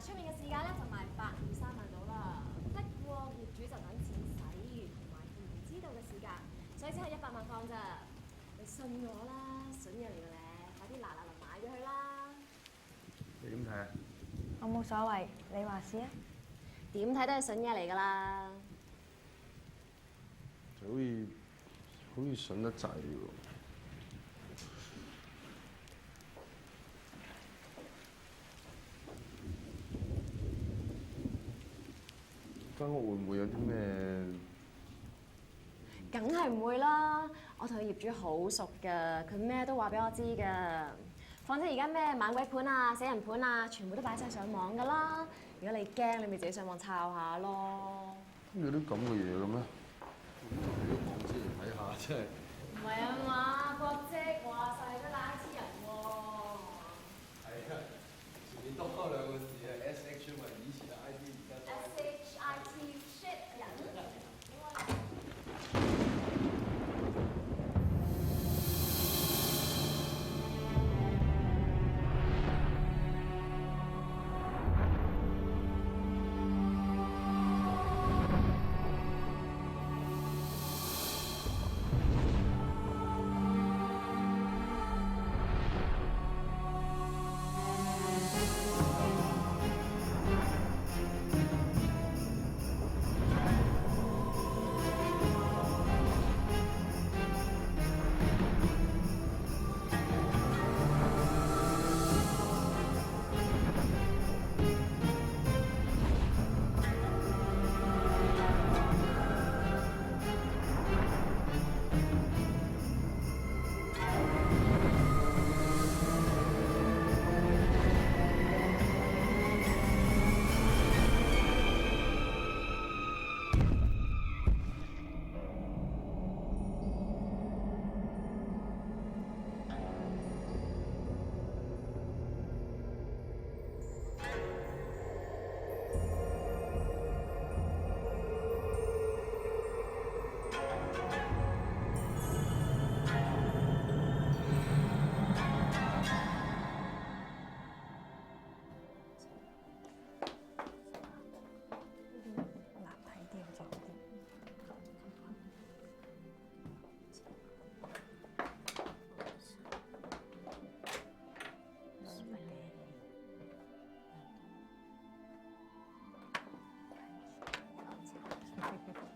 出面嘅市價咧就賣8-3萬到啦。不過業主就等錢使，同埋佢唔知道嘅市價，所以只係100萬方咋。你信我啦，筍嘢嚟嘅咧，快啲嗱買咗佢啦！你點睇啊？我冇所謂，你話事啊？點睇都係筍嘢嚟㗎啦。就好似筍得滯喎。間屋會唔會有啲咩？梗係唔會啦！我同佢業主好熟㗎，佢咩都話俾我知㗎。況且而家咩猛鬼盤啊、死人盤啊，全部都擺晒上網㗎啦。如果你驚，你咪自己上網抄下咯。有啲咁嘅嘢嘅咩？去咗網之前睇下，真係。唔係啊嘛，國績話晒都拉黐人喎。係啊，前面多2個字啊 ，SH 咪以前嘅 IT， 而家 SHIT shit 人。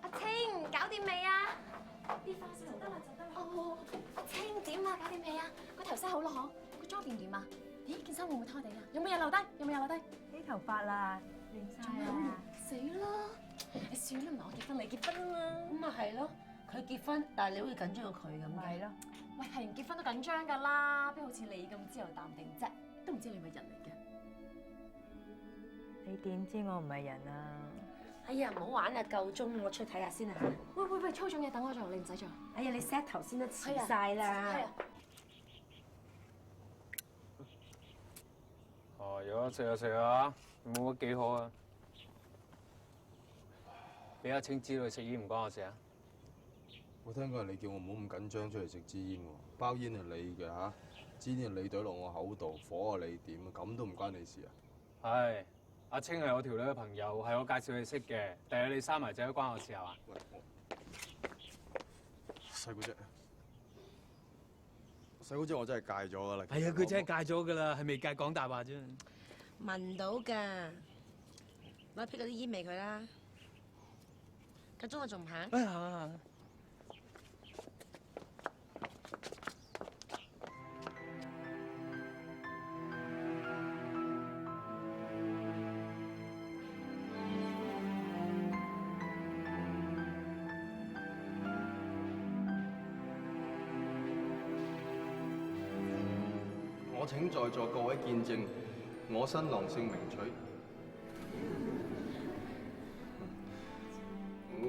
阿清，搞掂未啊？啲花就得啦，就得啦。哦，阿清點啊？搞掂未啊？個頭紗好咯嗬？個妝掂唔掂啊？咦，件衫會唔會拖地啊？有冇嘢留低？有冇嘢留低？啲頭髮啦，亂晒啦。死啦！你算啦，唔係我結婚，你結婚啊嘛。咁咪係咯，佢結婚，但係你好似緊張過佢咁嘅。係咯。喂，係人結婚都緊張㗎啦，邊好似你咁自由淡定啫？都唔知你係咪人嚟嘅？你點知我唔係人啊？哎呀，唔好玩啦，夠鐘，我出去睇下先啊嚇。喂，操種嘢等我做，你唔使做。哎呀，你 set 頭先都遲晒啦。係啊。哦，有得食就食啊，冇乜幾好啊。俾阿清知道食煙唔關我事啊。我聽講你叫我唔好咁緊張出嚟食支煙喎，包煙係你嘅嚇，支煙係你懟落我口度，火係你點啊，咁都唔關你事啊？係，阿清係我條女嘅朋友，係我介紹你識嘅。第日你生埋仔都關我事係嘛？喂，細姑姐，細姑姐，我真係戒咗噶啦。係啊，佢真係戒咗噶啦，係未戒講大話啫。聞到㗎，攞撇嗰啲煙味佢啦。夠鐘我仲唔行？哎呀！我請在座各位見證，我新郎姓名取，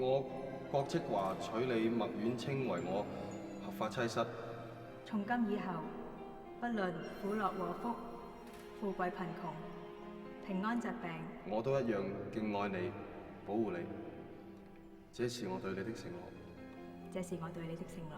我郭戚華娶你麥婉清為我合法妻室。從今以後，不論苦樂禍福、富貴貧窮、平安疾病，我都一樣敬愛你，保護你。這是我對你的承諾。這是我對你的承諾。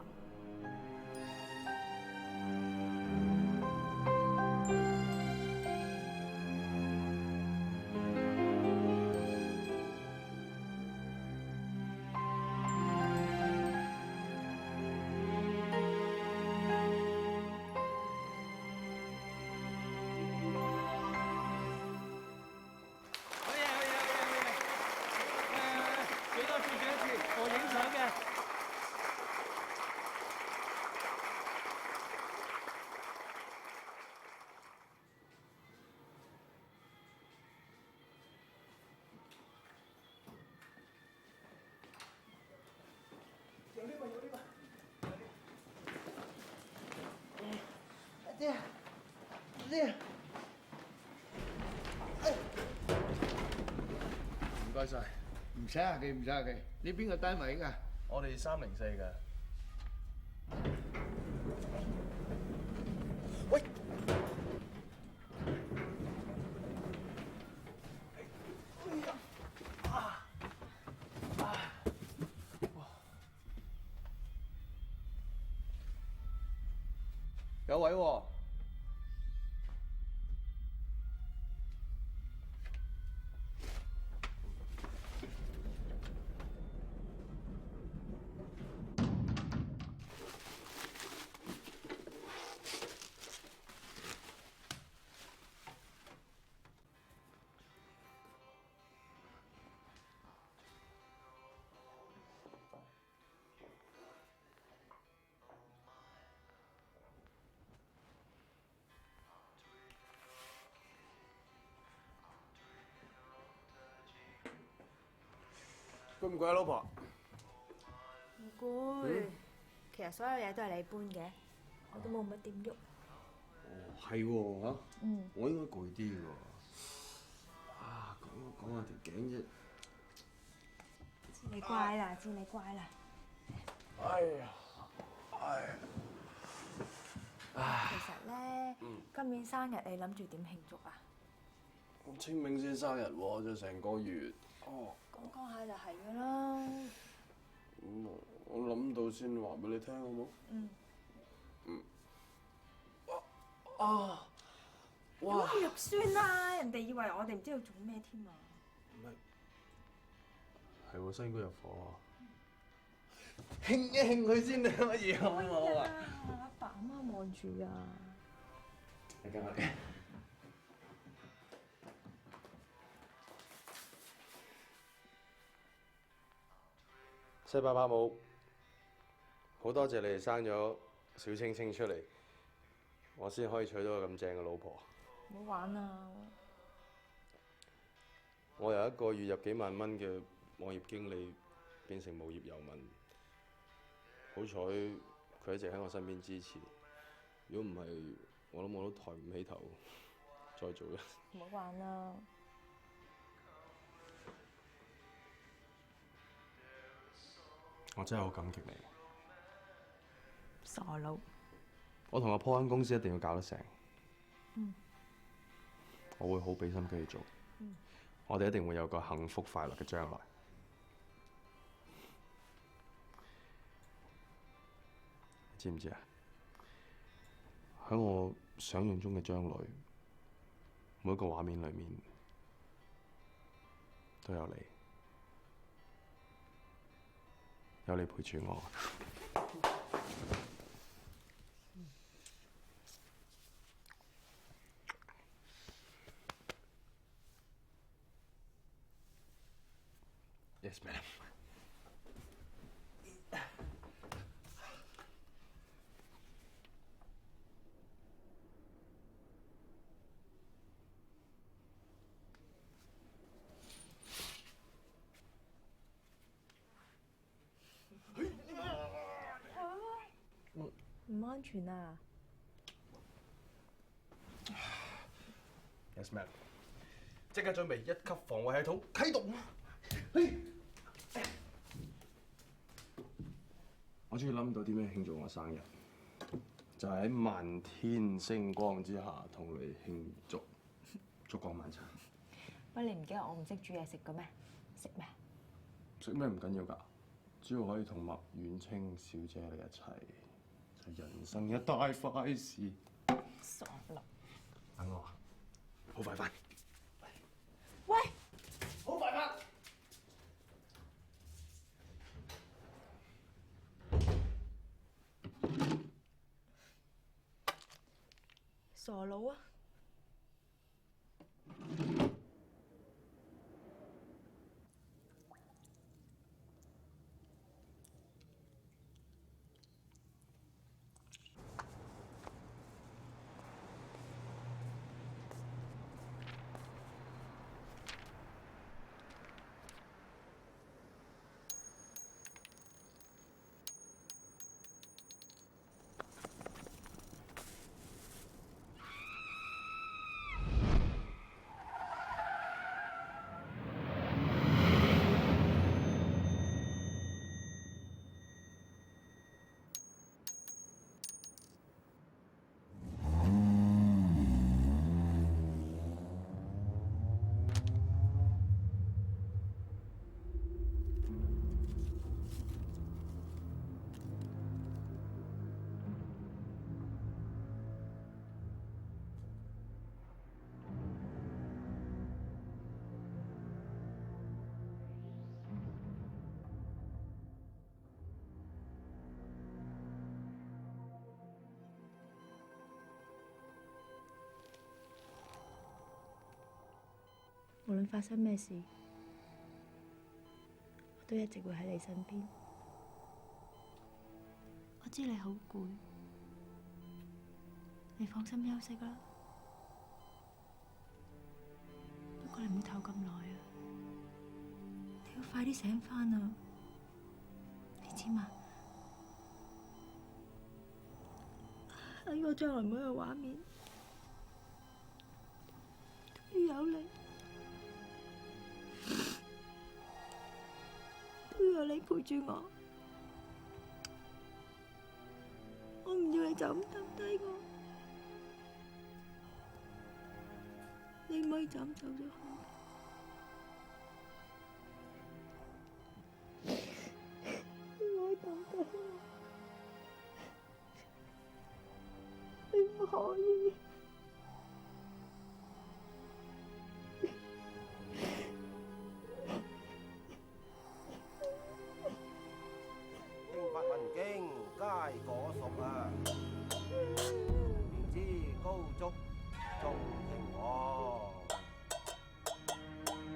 唔該晒，唔使客氣，唔使客氣。你邊個單位㗎？我哋304嘅。喂！有位喎。攰唔攰啊，老婆？唔攰，其實所有嘢都係你搬嘅，我都冇乜點喐。係喎嚇，我應該攰啲喎。啊，講下條頸啫。知你乖啦，知你乖啦。哎呀，其實咧，今年生日你諗住點慶祝啊？清明先生日喎，仲成個月。哦。講下就係㗎啦。我諗到先話俾你聽好冇？啊！哇！點解肉酸啦？人哋以為我哋唔知道做咩添啊！唔係，係喎，新居入伙啊！慶一慶佢先啊，乜嘢好唔好啊？阿爸阿媽望住㗎。你跟我嘅。西伯伯母，好多謝你哋生咗小青青出嚟，我先可以娶到個咁正嘅老婆。唔好玩啦！我由一個月入幾萬蚊嘅網頁經理變成無業遊民，好彩佢一直喺我身邊支持。如果唔係，我諗我都抬唔起頭再做人。唔好玩啦！我真係好感激你。傻佬。我同阿坡間公司一定要搞得成。我會好俾心機去做。我哋一定會有個幸福快樂嘅將來。知唔知啊？喺我想象中嘅將來，每一個畫面裏面都有你，有你陪住我。Yes, madam. 唔安全啊 Yes, madam. 即刻準備1級防衛系統啟動。我終於諗到點樣慶祝我生日，就係喺漫天星光之下同你慶祝燭光晚餐。喂，你唔記得我唔識煮嘢食嘅咩？食咩？食咩唔緊要㗎，只要可以同麥婉清小姐你一齊，就人生一大快事。傻佬！等我，好快返。喂！好快返！傻佬啊！無論發生咩事，我都一直會喺你身邊。我知你好攰，你放心休息啦。不過你唔好唞咁耐啊，你要快啲醒返啊！你知嘛？喺我將來每一個畫面都要有你，都要有你陪住我。我唔要你就咁抌低我，你唔可以就咁走咗去。你唔可以抌低我，你唔可以。經法文經，皆果熟啊！明知高足縱興王，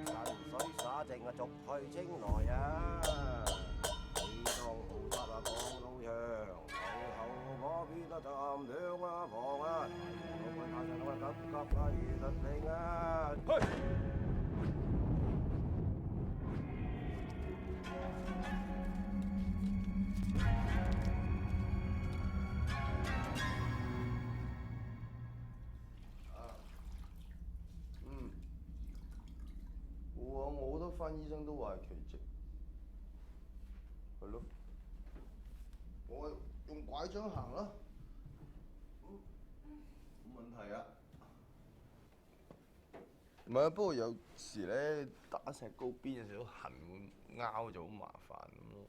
神水灑淨啊，逐去清來啊！你當好塔啊，講到樣，後我邊得啖兩啊房啊！老闆打上我急急啊，如律令啊！去！我覺得翻醫生都話係奇蹟，係咯。我用拐杖行啦，冇問題啊。唔係啊，不過有時咧打石膏邊有時都痕，會拗就好麻煩咁咯。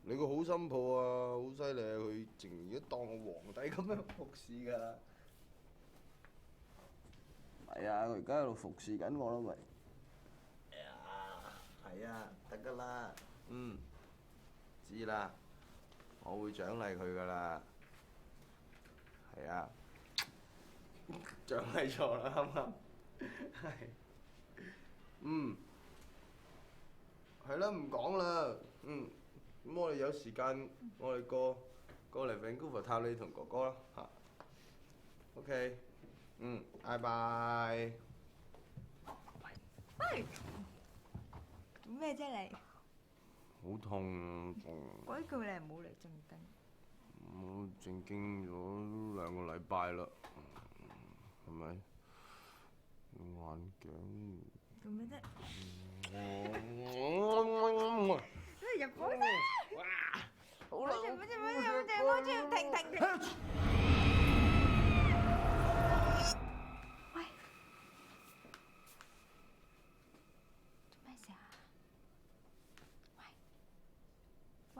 你個好心抱啊，好犀利啊！佢淨而家當我皇帝咁樣服侍㗎。係啊，佢而家喺度服侍緊我咯，咪。係啊，得㗎啦，知啦，我會獎勵佢㗎啦，係啊，獎勵錯啦，啱唔啱？係，係啦，唔講啦，咁我哋有時間，我哋過嚟 Vancouver 探你同哥哥啦，嚇，OK，拜拜。喂！做咩啫你？好痛，鬼叫你唔好嚟正經。我正經咗2個禮拜啦，係咪？眼鏡。做咩啫？我入房啫！哇！好啦，停！喂！做咩事啊？喂！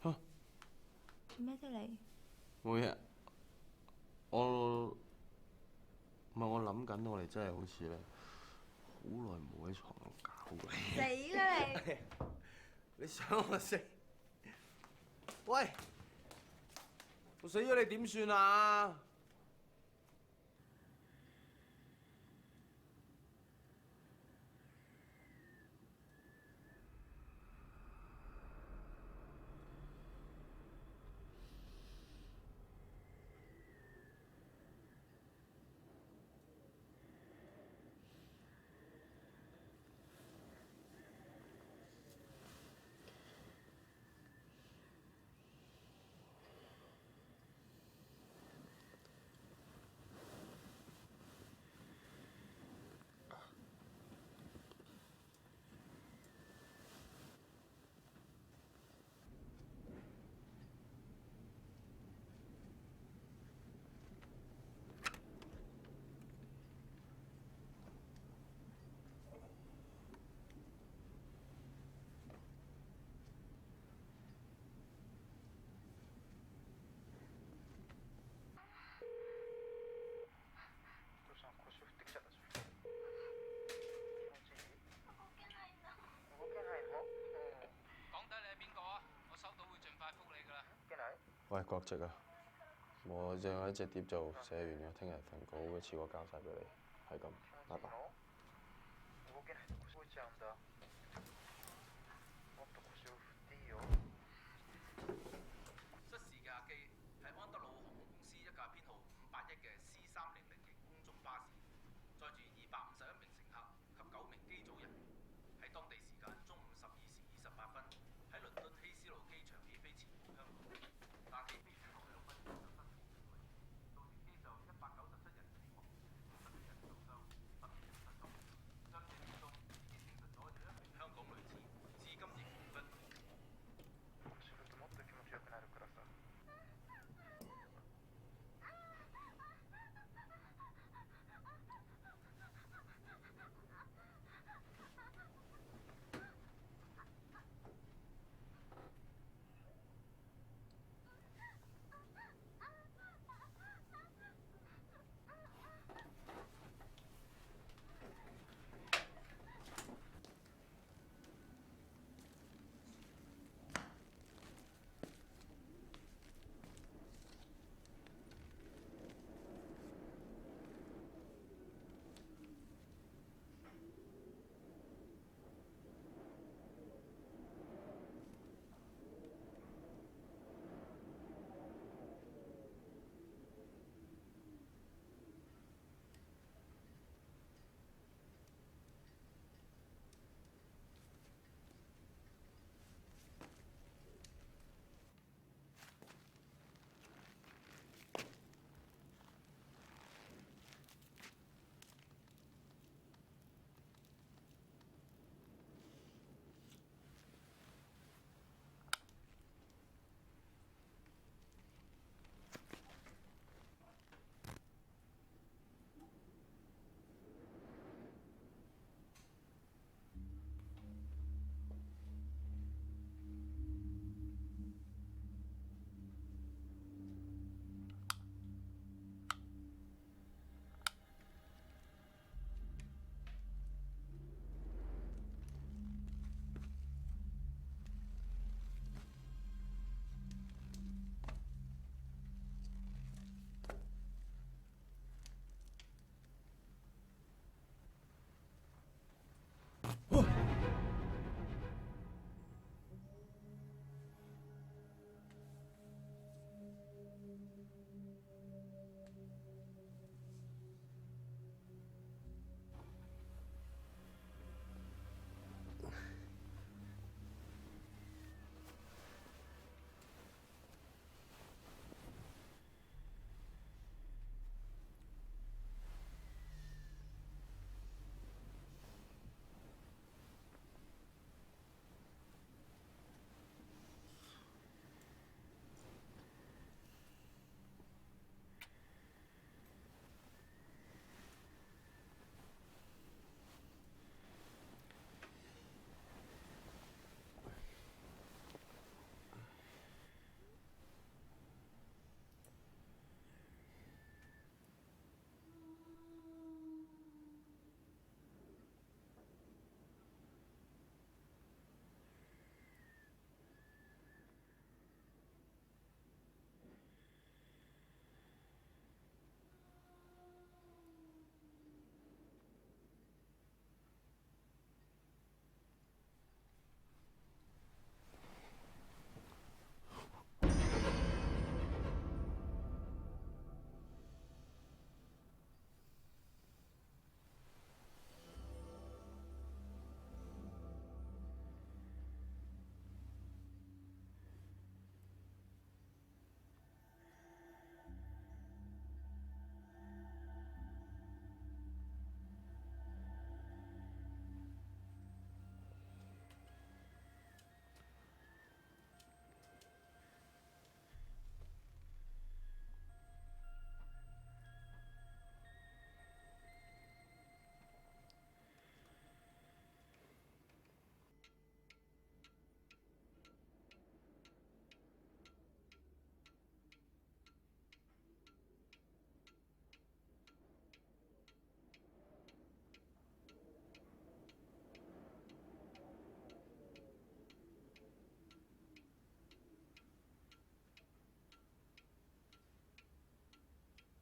嚇！做咩啫你？冇嘢，我諗緊，我哋真係好似咧，好耐冇喺床度搞過嘢。死啦你！你想我死？喂！我死咗你點算啊？喂，國籍啊，我淨係一隻碟就寫完啦，聽日份稿一次過交晒俾你，係咁，拜拜。失事嘅客機係安德魯航空公司一架編號581嘅 C300型空中巴士，載住251名乘客及9名機組人員，喺當地時間中午12時28分喺倫敦希斯路機場起飛前往香港，但起飛之後2分20分造成機上197人死亡，11人受傷，12人失蹤。傷者之中已經證實咗有1名香港女子，至今仍然不明。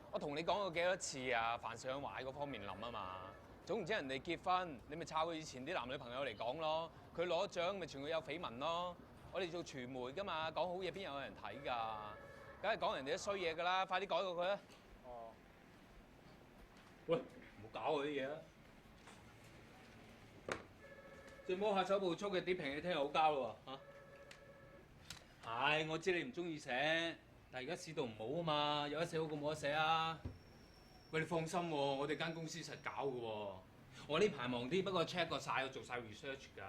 我同你講過幾多次啊？凡事向壞嗰方面諗啊嘛。總唔知人哋結婚，你咪抄佢以前啲男女朋友嚟講咯。佢攞獎咪全佢有緋聞咯。我哋做傳媒㗎嘛，講好嘢邊有人睇㗎？梗係講人哋啲衰嘢㗎啦，快啲改過佢啊！哦。喂，唔好搞我啲嘢啊！最唔好下手捕捉嘅點評你聽日好交咯喎嚇。係，我知你唔中意寫，但係而家市道唔好啊嘛，有得寫好過冇得寫啊！喂，你放心喎，我哋間公司實搞嘅喎。我呢排忙啲，不過 check 過晒，我做晒 research 㗎。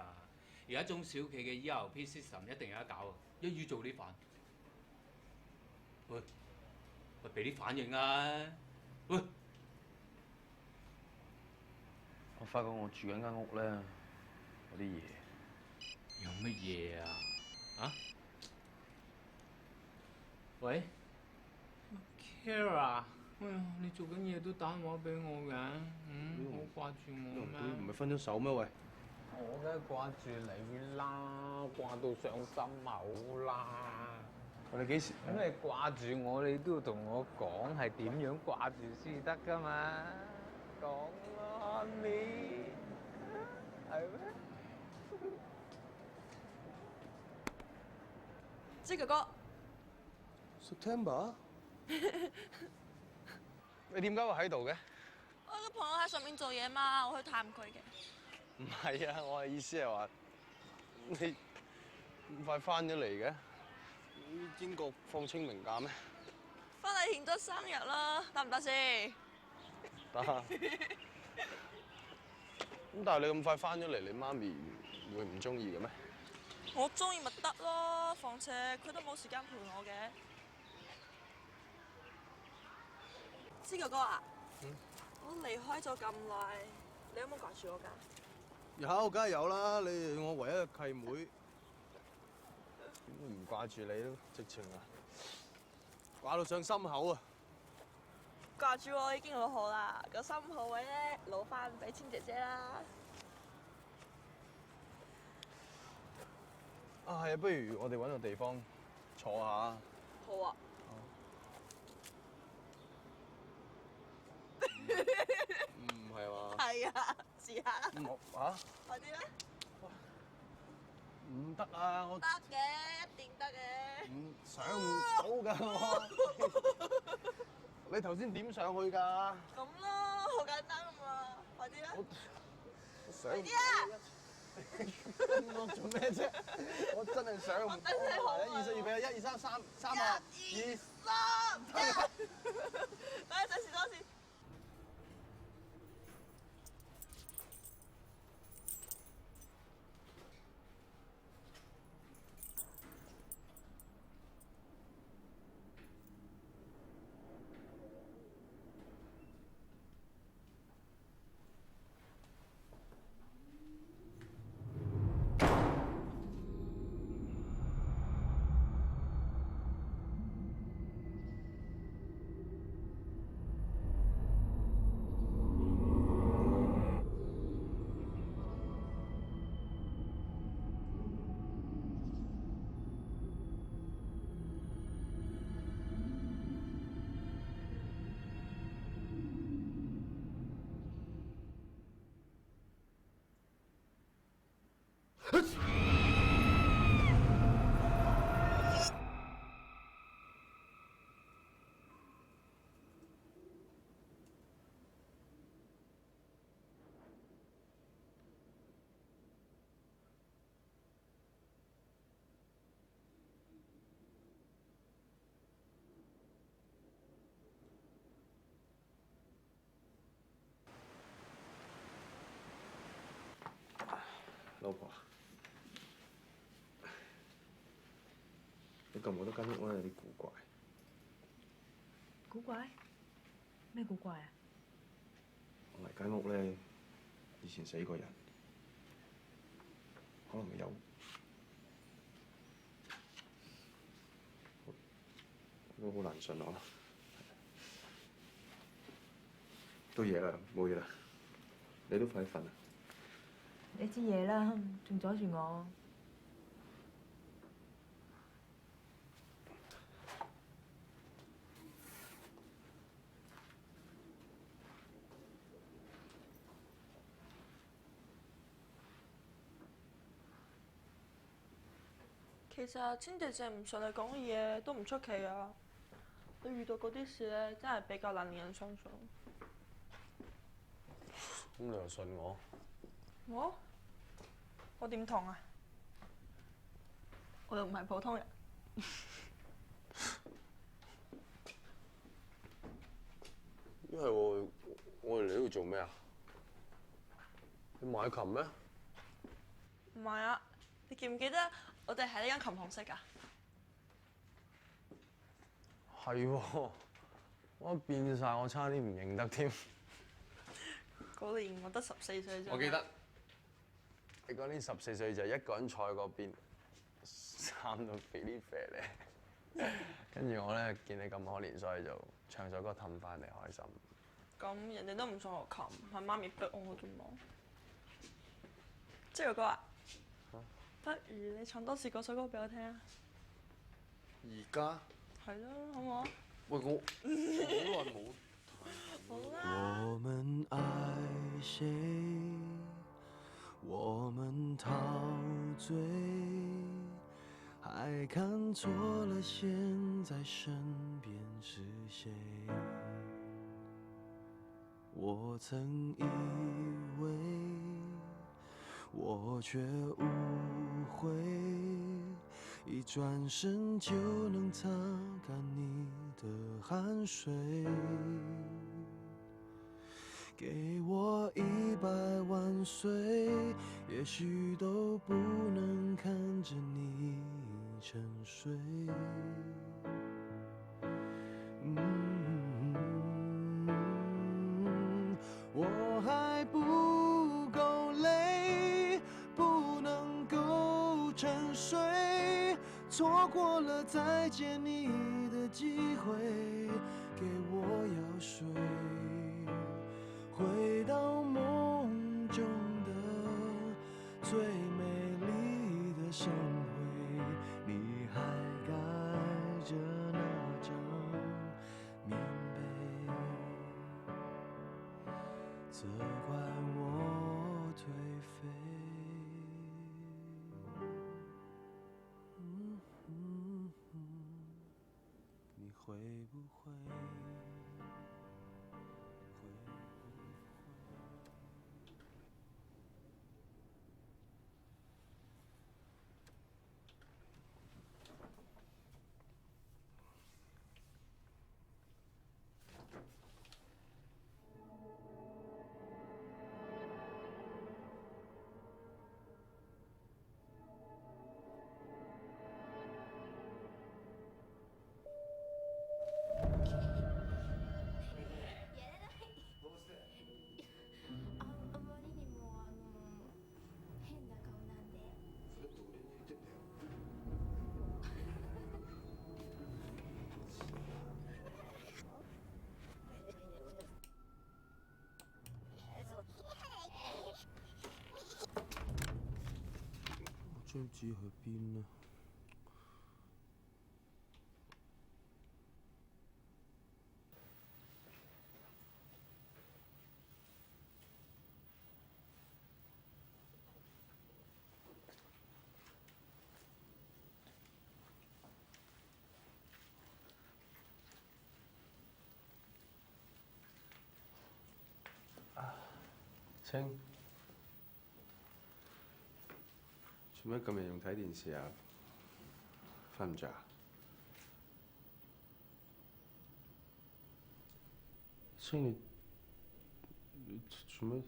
而家中小企嘅 ERP system 一定有得搞啊！一於做呢飯。喂，俾啲反應啊！喂，我發覺我住緊間屋咧，有啲嘢。有乜嘢啊？啊？喂 ，Kara，哎呀，你做緊嘢都打電話俾我嘅，好掛住我咩？唔係分咗手咩？喂！我梗係掛住你啦，掛到上心口啦。我哋幾時？咁你掛住我，你都要同我講係點樣掛住先得㗎嘛？講啦，你係咩？知哥哥 September， 你點解會喺度嘅？我個朋友喺上面做嘢嘛，我去探佢嘅。唔係啊，我嘅意思係話你咁快翻咗嚟嘅？英國放清明假咩？翻嚟慶祝生日啦，得唔得先？得。咁但係你咁快翻咗嚟，你媽咪會唔中意嘅咩？我中意咪得咯，況且佢都冇時間陪我嘅。知哥哥啊，我離開咗咁耐，你有冇掛住我㗎？有，梗係有啦！你係我唯一嘅契妹，點會唔掛住你咯？直情啊，掛到上心口啊！掛住我已經好好啦，個心口位咧留翻俾千姐姐啦。啊，係啊，不如我哋揾個地方坐下。好啊。唔係嘛？係啊，試下啦。嚇？快啲啦！唔得啊！我得嘅，一定得嘅。上唔到㗎我。你頭先點上去㗎？咁咯，好簡單啊嘛，快啲啦！上快啲啊！我做咩啫？我真係上唔到。1、2、3，預備，1、2、3，3啊！2、3，等一陣試多次。老婆，你覺唔覺得間屋咧有啲古怪？古怪？咩古怪啊？我嚟間屋咧，以前死過人，可能有，都好難信我。都夜啦，冇嘢啦，你都快啲瞓啦。你知夜啦，仲阻住我。其實千姐姐唔上嚟講嘢都唔出奇啊。你遇到嗰啲事咧，真係比較難令人相信。咁你又信我？我點同啊？我又唔係普通人。因為我哋嚟呢度做咩啊？你買琴咩？唔係啊，你記唔記得我哋喺呢間琴行識㗎？係喎，我變晒，我差啲唔認得添。嗰年我得14歲啫。我記得你嗰年14歲就一個人坐喺嗰邊，喊到肥啲肥咧。跟住我咧見你咁可憐，所以就唱首歌氹翻你開心。咁人哋都唔想學琴，係媽咪逼我啫嘛。即係哥啊，不如你唱多次嗰首歌俾我聽啊！而家係咯，好唔好？喂，我好耐冇。好啦。我們愛誰？我們陶醉，還看錯了現在身邊是誰？我曾以為我卻誤會，一轉身就能擦乾你的汗水。給我100萬歲，也許都不能看着你沉睡。我還不夠累，不能夠沉睡，錯過了再見你的機會，給我藥水。回到夢中的最美麗的相會，你還蓋着那張棉被，責怪我頹廢。你會不會？張紙去邊呢？清，做咩咁夜仲睇電視啊？瞓唔着啊？清，你做咩？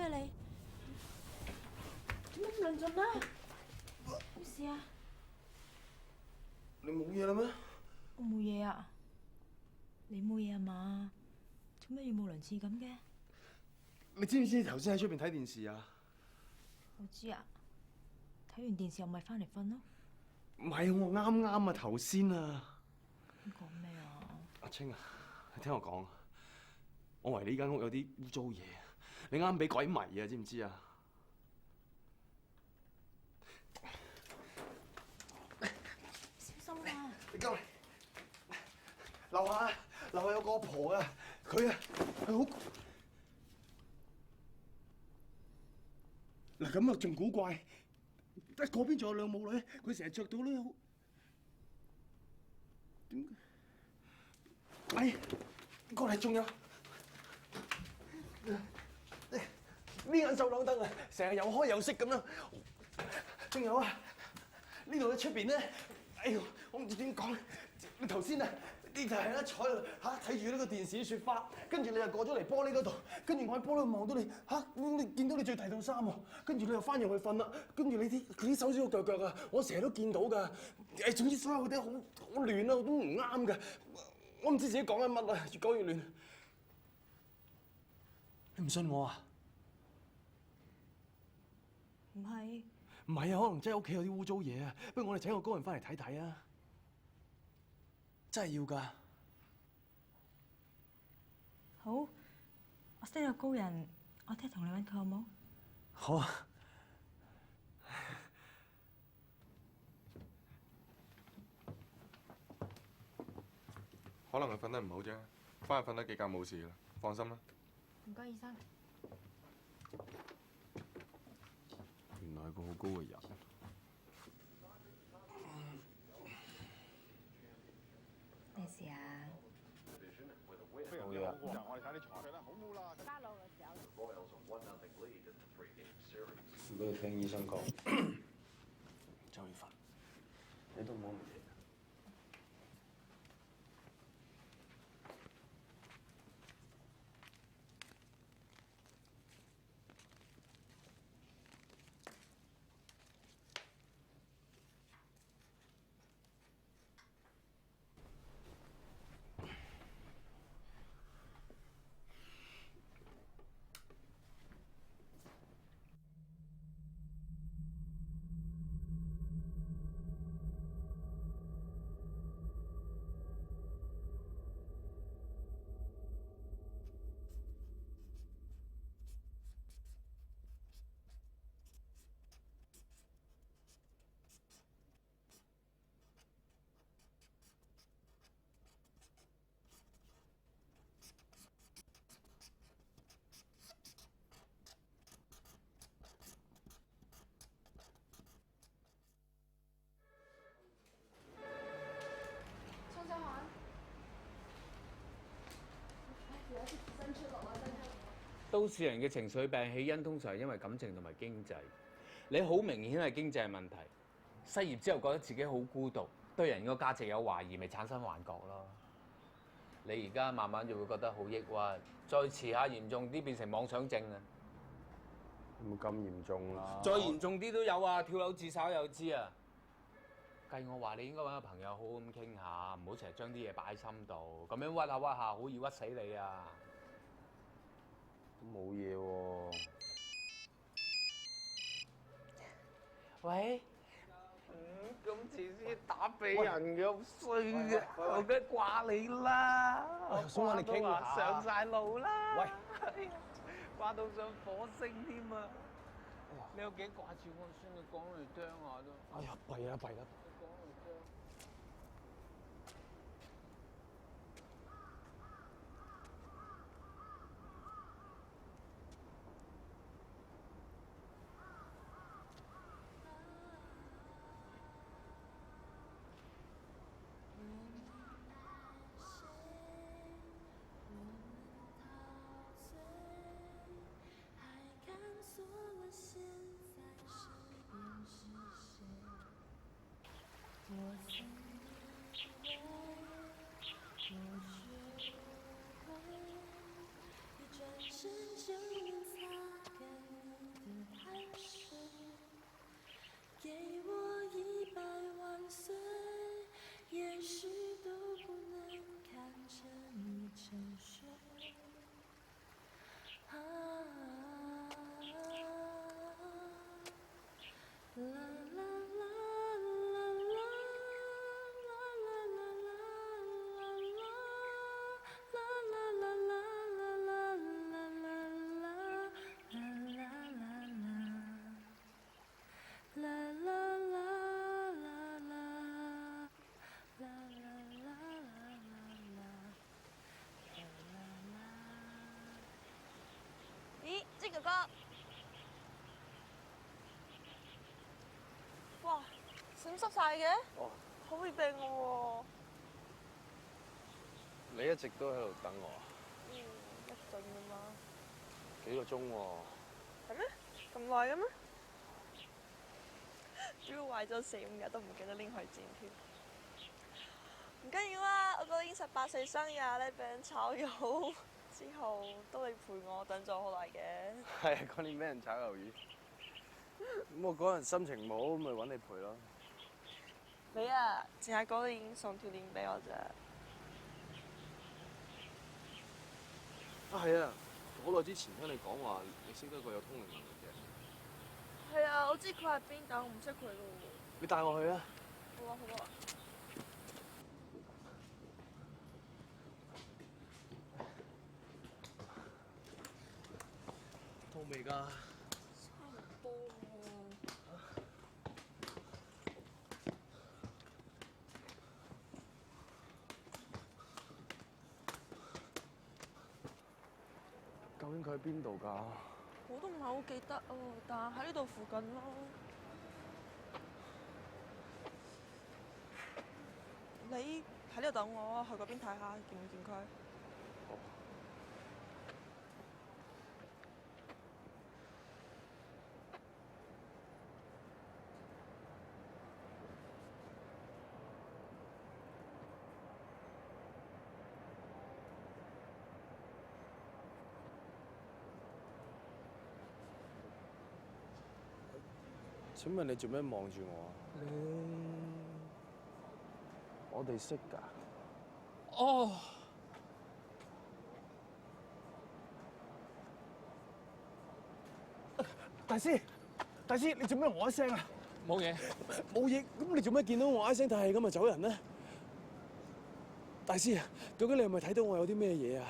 咩你？做乜咁論盡啊？咩事啊？你冇嘢啦咩？我冇嘢啊。你冇嘢啊嘛？做咩語無倫次咁嘅？你知唔知頭先喺出邊睇電視啊？我知啊。睇完電視又咪翻嚟瞓咯。唔係，我啱啱啊頭先啊。你講咩啊？阿清啊，你聽我講，我懷疑呢間屋有啲污糟嘢，你啱俾鬼迷啊，知唔知啊？小心啊！你過嚟，樓下有個阿婆啊，佢好嗱咁啊，仲古怪，得嗰邊仲有兩母女，佢成日着到咧好點？哎，過嚟仲有呢眼手榴燈啊，成日又開又熄咁樣。仲有啊，呢度喺出邊咧，哎呦，我唔知點講。你頭先啊，你就係坐喺度睇住呢個電視雪花，跟住你又過咗嚟玻璃嗰度，跟住我喺玻璃度望到你你見到你着第套衫喎，跟住你又翻入去瞓啦，跟住你啲手指腳腳啊，我成日都見到㗎。誒，總之所有嗰啲好亂啊，都唔啱㗎。我唔知自己講緊乜啊，越講越亂。你唔信我啊？唔係。唔係啊，可能真係屋企有啲污糟嘢啊！不如我哋請個高人翻嚟睇睇啊！真係要㗎。好，我識個高人，我聽日同你揾佢好冇？好啊。可能佢瞓得唔好啫，翻去瞓得幾覺冇事啦，放心啦。唔該，醫生。原來係個好高嘅人。咩事啊？冇嘢啊。我哋睇啲財啦，好冇啦。加路嘅時候。唔俾佢聽醫生講，就要瞓，你都冇乜嘢。都市人嘅情緒病起因通常係因為感情同埋經濟。你好明顯係經濟問題，失業之後覺得自己好孤獨，對人個價值有懷疑，咪產生幻覺咯。你而家慢慢就會覺得好抑鬱，再遲下嚴重啲變成妄想症啊！冇咁嚴重啦。再嚴重啲都有啊，跳樓自殺有知啊！計我話你應該揾個朋友好好咁傾下，唔好成日將啲嘢擺喺心度，咁樣屈下屈下，好易屈死你啊！都冇嘢喎。喂，咁遲先打俾人嘅，好衰嘅，我梗係掛你啦！我想揾你傾下上晒路啦！喂，掛到上火星添啊！你有幾掛住我先？你講嚟聽下都。哎呀，弊啦弊啦！一转身就能擦干濕晒嘅？哦，好易病我你一直都喺度等我啊？喎。一陣㗎嘛。幾個鐘喎？係咩？咁耐嘅咩？主要壞咗4、5日都唔記得拎去剪添。唔緊要啦，我嗰年18歲生日咧，俾人炒魷之後，都你陪我等咗好耐嘅。係啊，嗰年俾人炒魷魚。咁我嗰日心情唔好，咪揾你陪咯。你啊，淨係嗰年送條鏈俾我咋。啊係啊，好耐之前聽你講話，你識得個有通靈能力嘅。係啊，我知佢喺邊，但我唔識佢咯。你帶我去啊！好啊，好啊。到未㗎？差唔多喎。究竟佢喺邊度㗎？我都唔係好記得啊，但係喺呢度附近咯。你喺呢度等我，去嗰邊睇下見唔見佢？請問你做咩望住我啊？我哋識㗎？哦，大師，大師，你做咩我一聲啊？冇嘢。冇嘢，咁你做咩見到我一聲嘆氣咁就走人咧？大師啊，究竟你係咪睇到我有啲咩嘢啊？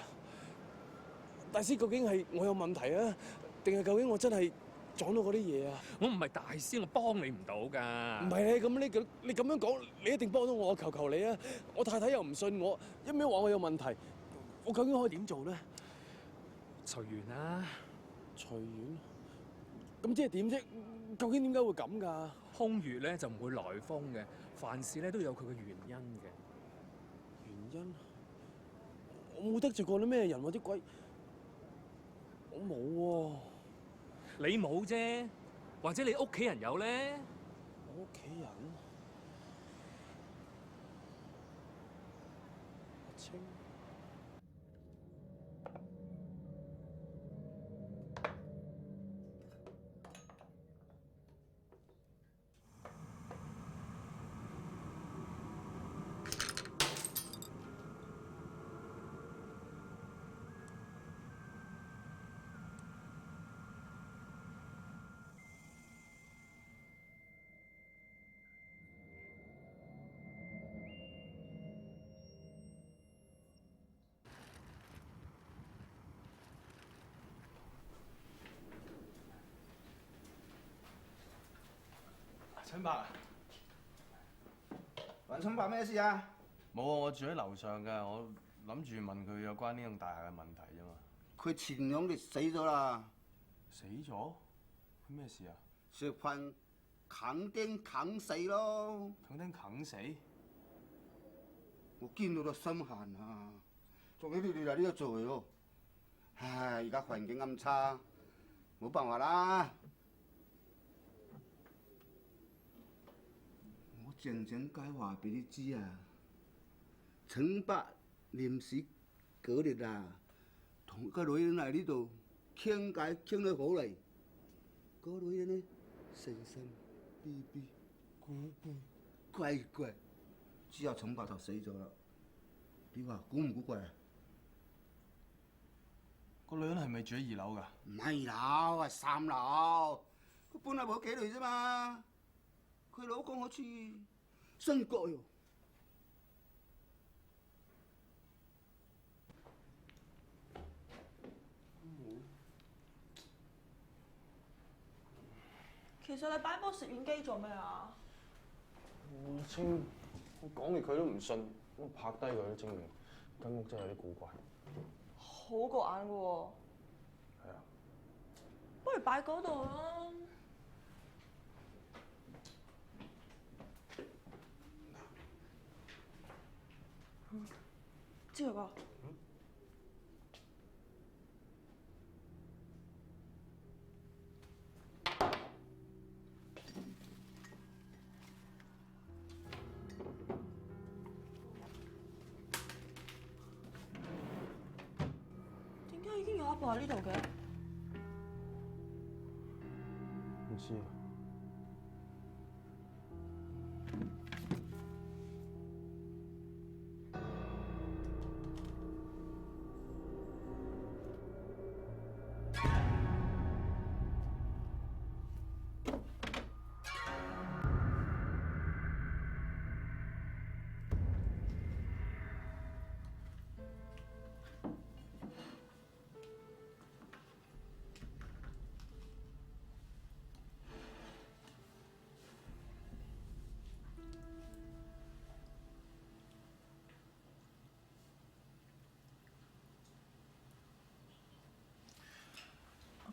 大師，究竟係我有問題啊，定係究竟我真係撞到嗰啲嘢啊？我唔係大師，我幫你唔到㗎。唔係你咁你咁樣講，你一定幫到我，求求你啊！我太太又唔信我，一味話我有問題，我究竟可以點做咧？隨緣啦。隨緣？咁即係點啫？究竟點解會咁㗎？空穴咧就唔會來風嘅，凡事咧都有佢嘅原因嘅。原因？我冇得罪過啲咩人或者鬼，我冇喎。你冇啫，或者你屋企人有咧？我屋企人？阿清。陳伯啊，揾陳伯咩事啊？冇啊，我住喺樓上㗎，我諗住問佢有關呢棟大廈嘅問題啫嘛。佢前2日死咗啦。死咗？佢咩事啊？食飯啃釘啃死咯。啃釘啃死？我見到都心寒啊！仲要你哋嚟呢度做喎。唉，而家環境咁差，冇辦法啦。我靜靜雞話俾你知啊，陳伯臨死嗰日啊，同個女人嚟呢度傾偈傾得好嚟，個女人呢神神秘秘、古古怪怪，之後陳伯就死咗啦。你話估唔估怪啊？個女人係咪住喺2樓㗎？唔係樓，係3樓。佢搬嚟冇幾耐啫嘛。佢老公好似新國喎。其實你擺部攝影機做咩啊？阿清，我講完佢都唔信，我拍低佢都證明間屋真係有啲古怪。好過眼嘅喎。係啊。不如擺嗰度啦。知佢個。點解已經有一部喺呢度嘅？唔知啊。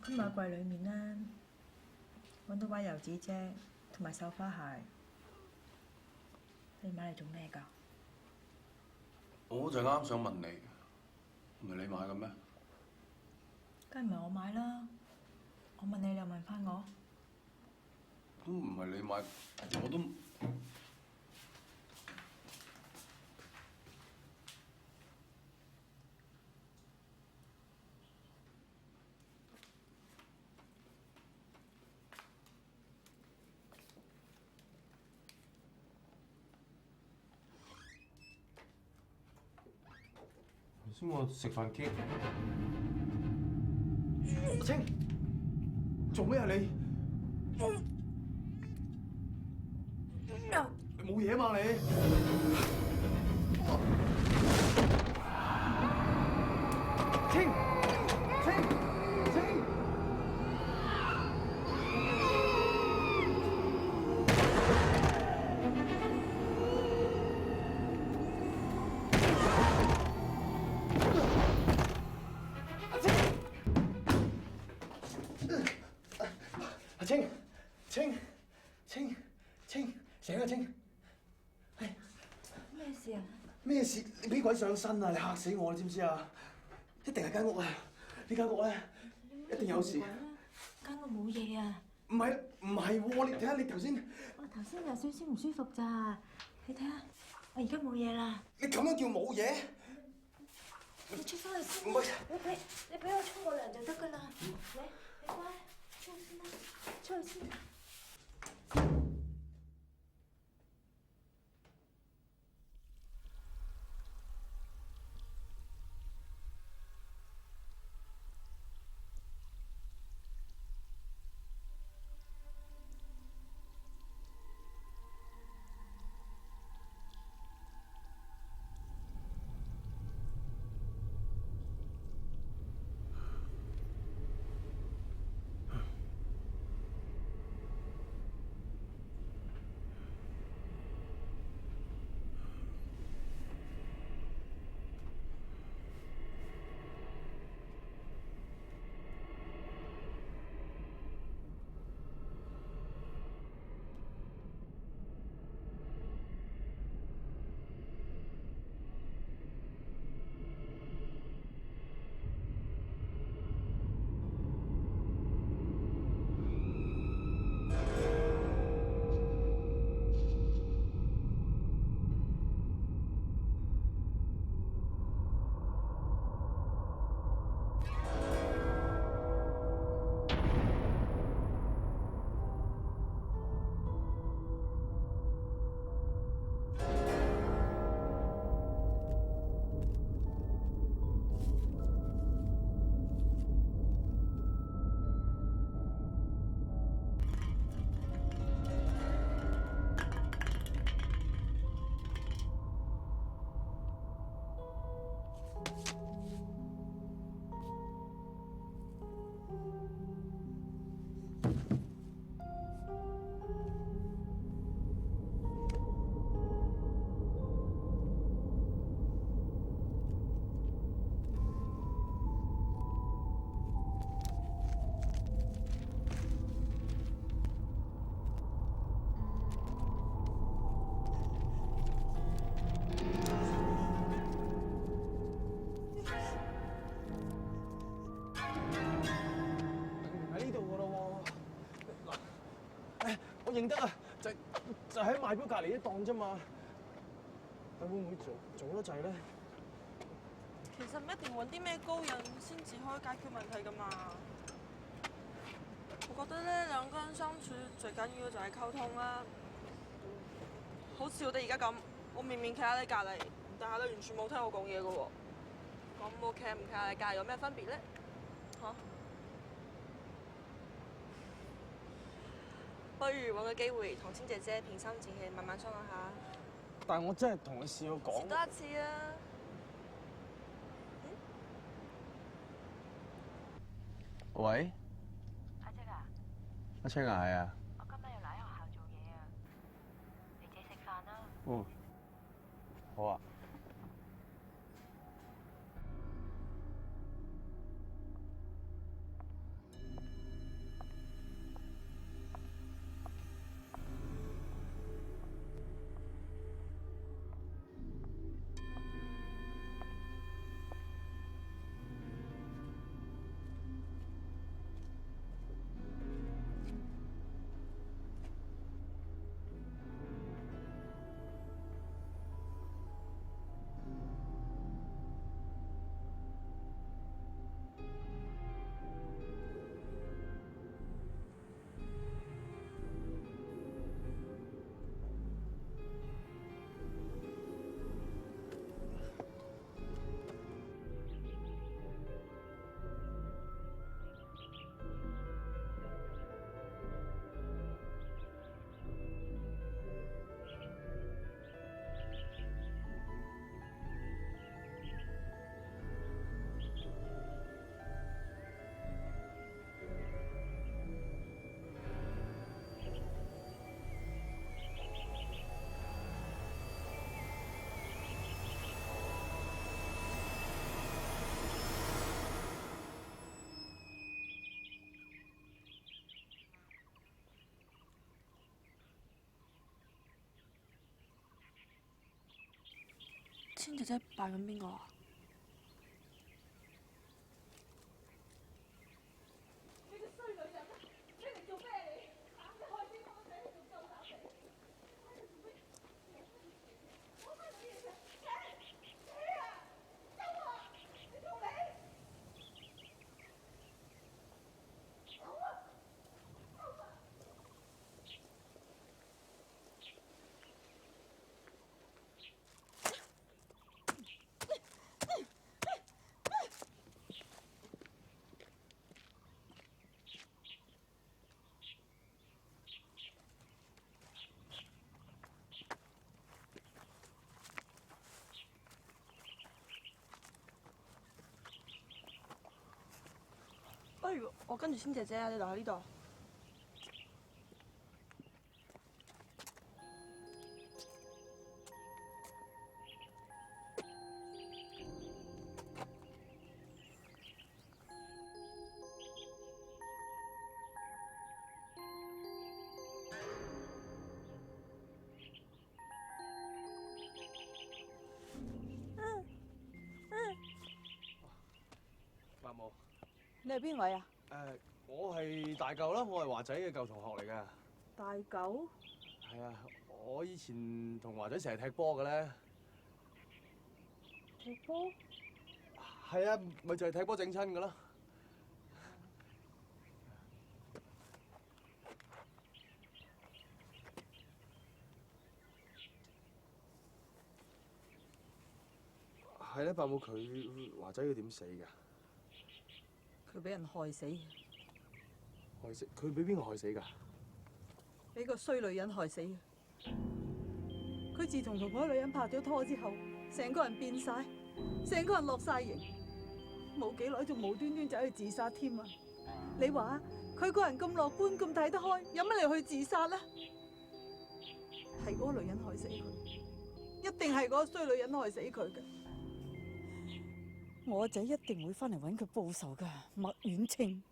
我今日喺櫃裏面咧揾到把油紙遮同埋繡花鞋，你買嚟做咩㗎？我就啱想問你，唔係你買嘅咩？梗係唔係我買啦！我問你，你又問翻我？都唔係你買，我都。頭先我食飯傾，阿清，做咩啊你？你冇嘢嘛你？清，清，清。阿清，清，清，清，醒啊清！咩事啊？咩事？你俾鬼上身啊！你嚇死我，你知唔知啊？一定係間屋啊！呢間屋咧一定有事。間屋冇嘢啊！唔係喎，你睇下你頭先。我頭先有少少唔舒服咋，你睇下，我而家冇嘢啦。你咁樣叫冇嘢？你出翻去先。唔係。你俾我沖個涼就得㗎啦。你乖，出去先啦，出去先。我認得啊，就喺賣錶隔離啲檔啫嘛。但會唔會早得滯咧？其實唔一定揾啲咩高人先至可以解決問題㗎嘛。我覺得咧，兩個人相處最緊要就係溝通啦。好似我哋而家咁，我明明企喺你隔離，但係你完全冇聽我講嘢㗎喎。咁我企唔企喺你隔離有咩分別咧？嚇？不如揾個機會同千姐姐平心靜氣慢慢商量下。但係我真係同佢試過講。試多一次啊！喂，阿姐啊，阿青啊，係啊。我今日要嚟學校做嘢啊，你自己食飯啦。嗯，好啊。千姐姐拜緊邊個啊？不如我跟住千姐姐啊，你留喺呢度。伯母。你係邊位啊？我係大舊啦，我係華仔嘅舊同學嚟㗎。大狗？係啊，我以前同華仔成日踢波嘅咧。踢波？係啊，咪就係踢波整親㗎啦。係咧，伯母佢華仔佢點死㗎？佢俾人害死。害死？佢俾邊個害死㗎？俾個衰女人害死嘅。佢自從同嗰個女人拍咗拖之後，成個人變晒，成個人落晒型，冇幾耐仲無端端走去自殺添啊！你話佢個人咁樂觀咁睇得開，有乜理由去自殺咧？係嗰個女人害死佢，一定係嗰個衰女人害死佢嘅。我仔一定會翻嚟揾佢報仇噶，麥婉清。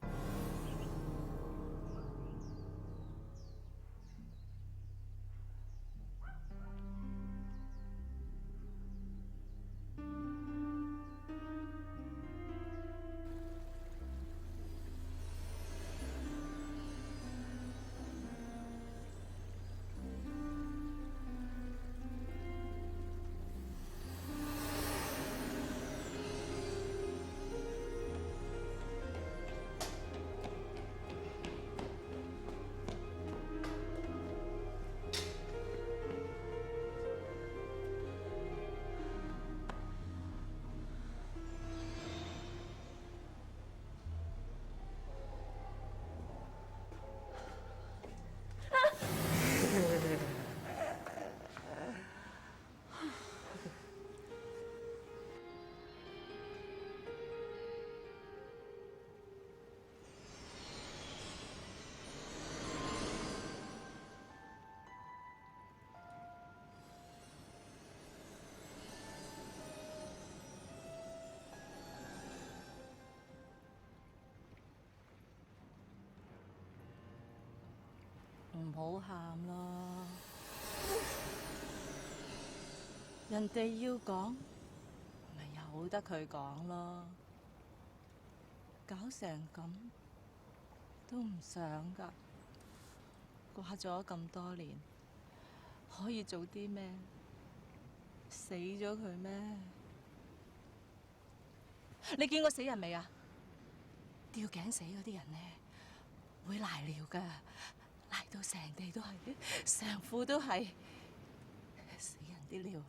唔好喊啦，人哋要講，咪由得佢講咯。搞成咁都唔想㗎，掛咗咁多年，可以做啲咩？死咗佢咩？你見過死人未啊？吊頸死嗰啲人呢，會賴尿㗎，賴到成地都係，成褲都係。死人啲尿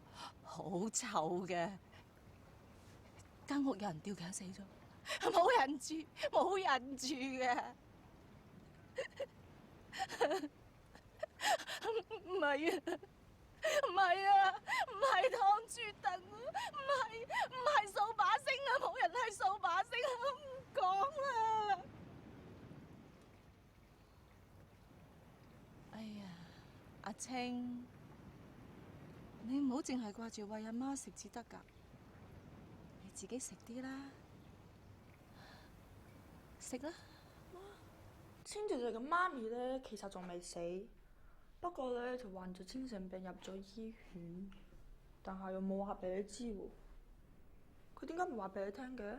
好臭嘅，間屋有人吊頸死咗，冇人住，冇人住嘅。唔係啊！唔係啊！唔係劏豬凳啊！唔係掃把星啊！冇人係掃把星啊！唔講啦！哎呀，阿清，你唔好淨係掛住餵阿媽食至得㗎，你自己食啲啦，食啦。千姐姐嘅媽咪咧，其實仲未死，不過咧就患咗精神病入咗醫院，但係又冇話俾你知喎。佢點解唔話俾你聽嘅？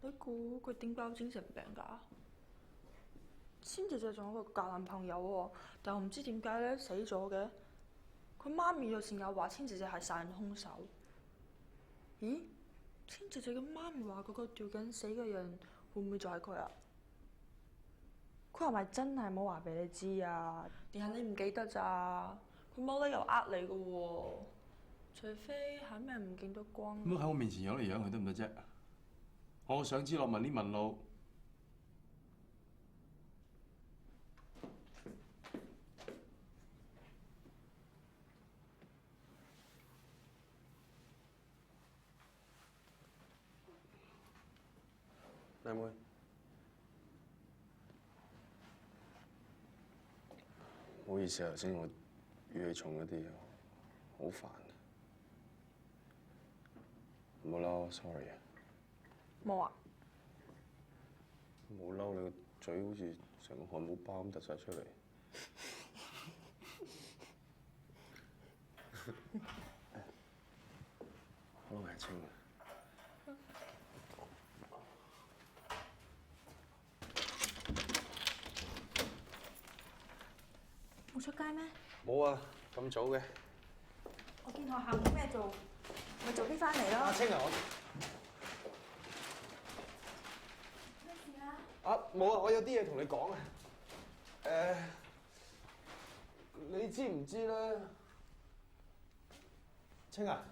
你估佢點解有精神病㗎？千姐姐仲有個假男朋友喎，但係唔知點解咧死咗嘅。佢媽咪又成日話千姐姐係殺人兇手。咦？千姐姐嘅媽咪話嗰個吊頸死嘅人會唔會就係佢啊？佢係咪真係冇話俾你知啊？定係你唔記得咋？佢冇理由呃你嘅喎，除非係咩唔見得光。唔好喺我面前養嚟養去得唔得啫？我想知落問啲問路。靚妹，唔好意思啊，頭先我語氣重咗啲，好煩。唔好嬲 ，sorry 啊。冇啊。冇嬲，你個嘴好似成個漢堡包咁突晒出嚟。可能係清啊。冇出街咩？冇啊，咁早嘅。我見學校冇咩做，咪早啲翻嚟咯。阿清啊，咩事啊？冇啊，我有啲嘢同你講啊。你知唔知咧？清啊，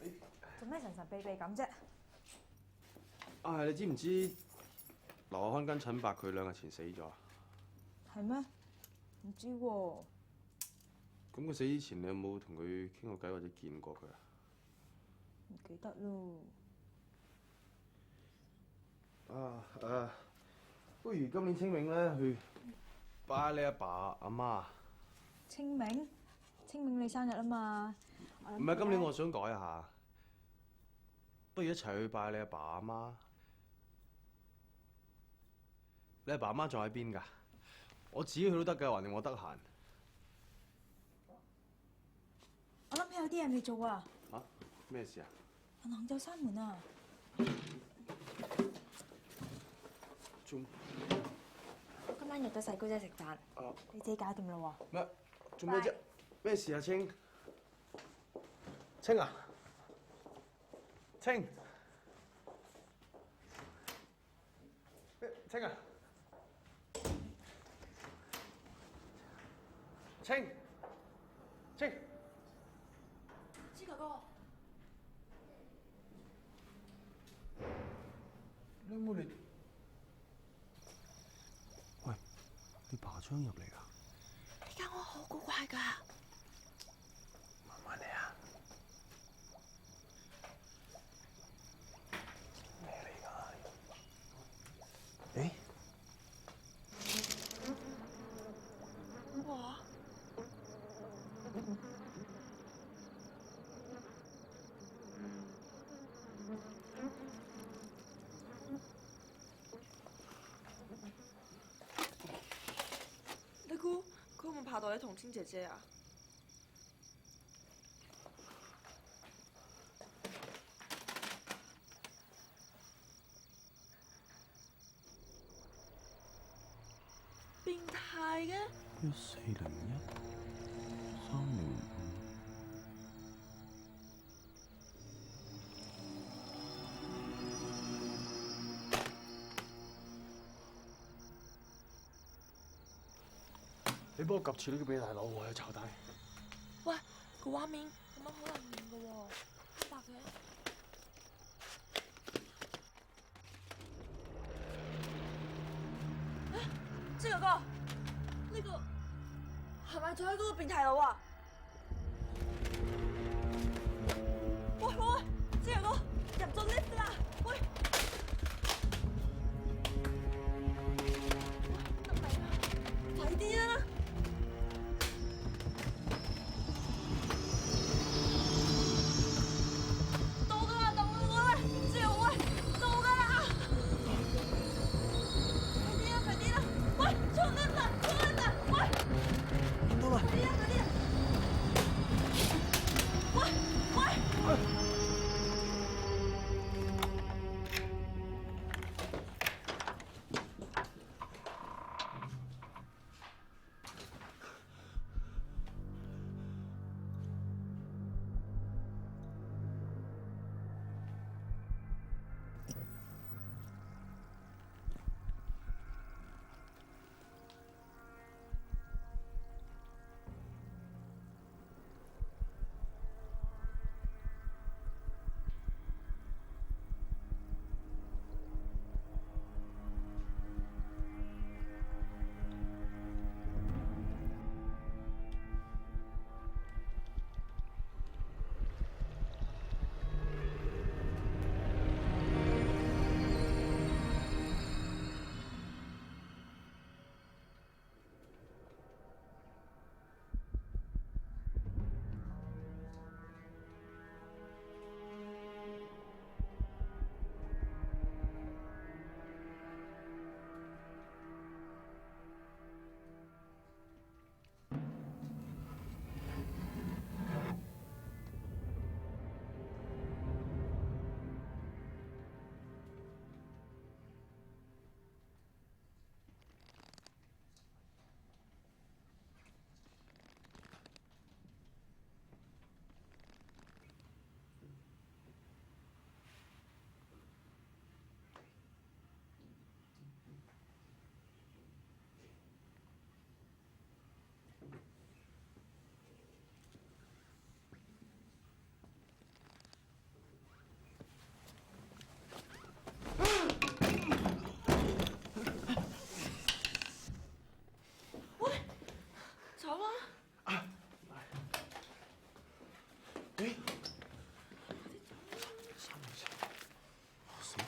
你做咩神神秘秘咁啫？啊，你知唔知劉亞康跟陳伯佢2日前死咗啊？係咩？唔知喎。咁佢死之前，你有冇同佢傾過偈或者見過佢啊？唔記得咯。不如今年清明咧去拜你阿爸阿媽。清明？清明你生日啊嘛？唔係，今年我想改下，不如一齊去拜你阿爸阿媽。你阿爸阿媽仲喺邊㗎？我自己去都得㗎，橫掂我得閒。我諗起有啲嘢未做啊！嚇？咩事啊？銀行就閂門啊！做今晚約咗細姑姐食飯，你自己搞掂啦喎。咩？做咩啫？咩事啊，清？清啊！清！清啊！清！清！知哥哥，你冇嚟？喂，你爬窗入嚟㗎？呢間屋好古怪㗎。慢慢嚟啊！咩嚟㗎？哇！估佢會唔會拍到你同青姐姐啊？變態嘅1401-305。你幫我及住呢個俾大佬，我去炒單。喂，個畫面咁樣好難認嘅喎，黑白嘅。誒，哥哥，呢個係咪就係嗰個變態佬啊？喂喂喂，哥哥入咗 lift 啦！喂，得未啊？快啲啊！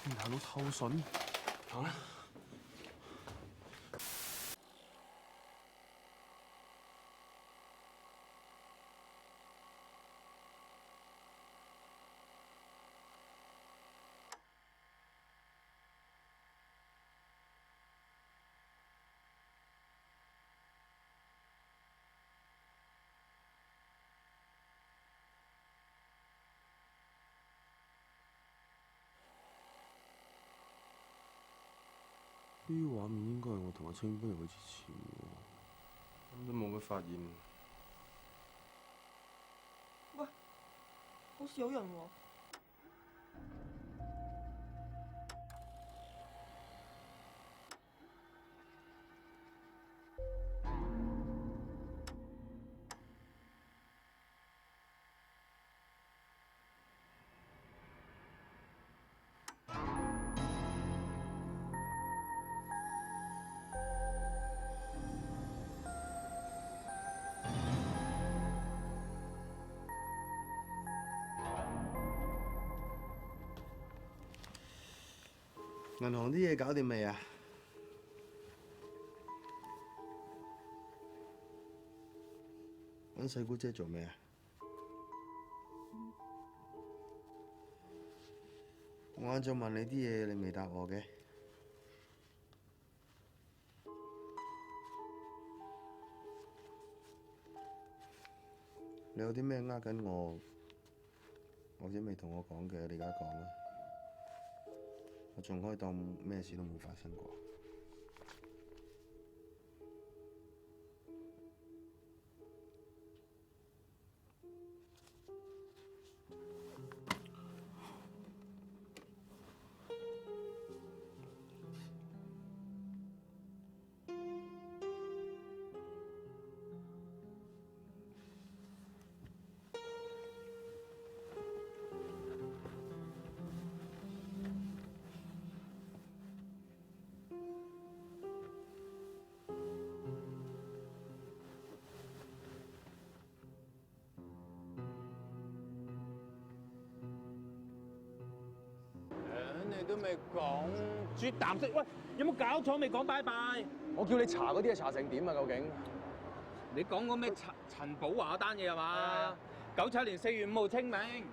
變態佬偷筍，行啦！呢啲畫面應該係我同阿清搬入去之前喎，咁都冇乜發現。喂，好似有人喎。銀行啲嘢搞掂未啊？揾細姑姐做咩啊？我晏晝問你啲嘢，你未答我嘅。你有啲咩呃緊我，或者未同我講嘅，你而家講啊！我仲可以當咩事都冇發生過。你都未講，啜啖食。喂，有冇搞錯？未講拜拜。我叫你查嗰啲係查成點啊？究竟？你講嗰咩陳寶華嗰單嘢係嘛？97年4月5號清明，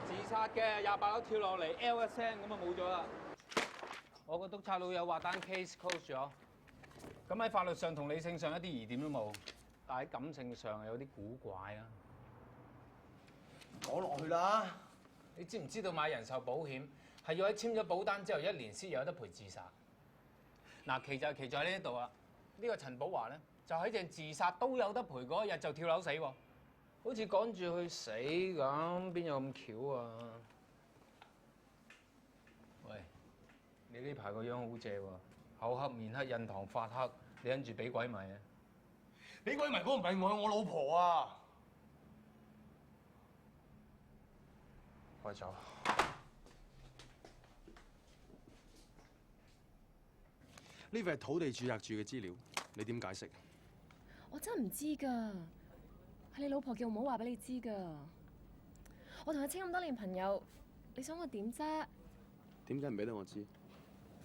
自殺嘅，28樓跳落嚟 L 一聲咁啊冇咗啦。我個督察老友話單 case close 咗，咁喺法律上同理性上一啲疑點都冇，但喺感性上有啲古怪啊。講落去啦。你知唔知道買人壽保險係要喺簽咗保單之後1年先有得賠自殺？嗱，奇就係奇在呢一度啊！呢個陳寶華咧，就喺正自殺都有得賠嗰一日就跳樓死喎，好似趕住去死咁，邊有咁巧啊？喂，你呢排個樣好正喎，口黑面黑印堂發黑，你跟住俾鬼迷啊？俾鬼迷嗰個唔係我老婆啊！我走。呢份係土地註冊處嘅資料，你點解釋？我真唔知㗎，係你老婆叫我唔好話俾你知㗎。我同佢清咁多年朋友，你想我點啫？點解唔俾得我知？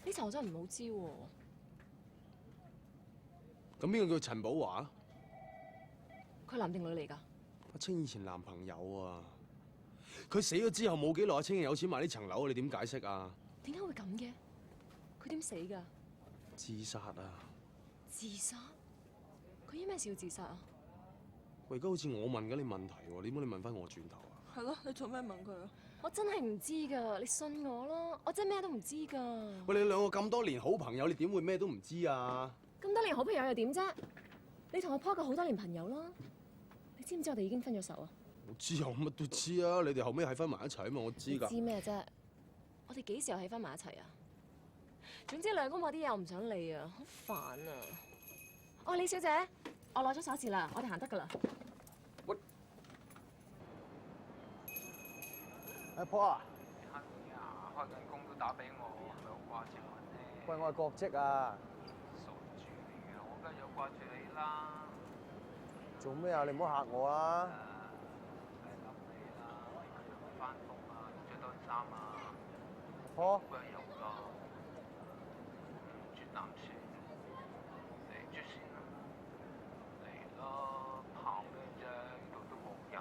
呢層我真係唔好知喎。咁邊個叫陳寶華？佢男定女嚟㗎？阿清以前男朋友啊！佢死咗之後冇幾耐，阿清有錢買呢層樓，你點解釋啊？點解會咁嘅？佢點死㗎？自殺啊！自殺？佢因咩事要自殺啊？喂，而家好似我問緊你問題喎，點解你問翻我轉頭啊？係咯，你做咩問佢啊？我真係唔知㗎，你信我啦，我真係咩都唔知㗎。喂，你兩個咁多年好朋友，你點會咩都唔知啊？咁多年好朋友又點啫？你同我拖過好多年朋友啦，你知唔知我哋已經分咗手啊？我知我乜都知啊！你哋後尾係分埋一齊啊嘛，我知㗎。知咩啫？我哋幾時又喺翻埋一齊啊？總之兩公婆啲嘢我唔想理啊，好煩啊！哦，李小姐，我攞咗鎖匙啦，我哋行得㗎啦。喂，阿婆啊！黑啊！開緊工都打俾我，係咪好掛住我咧？喂，我係國職啊！傻豬嚟嘅，我梗係有掛住你啦。做咩啊？你唔好嚇我啦！係諗你啦，你今日唔翻工啊？着多件衫啊！婆。腳油㗎，啜啖水，嚟啜先啦，嚟啦，跑咩啫？呢度都冇人。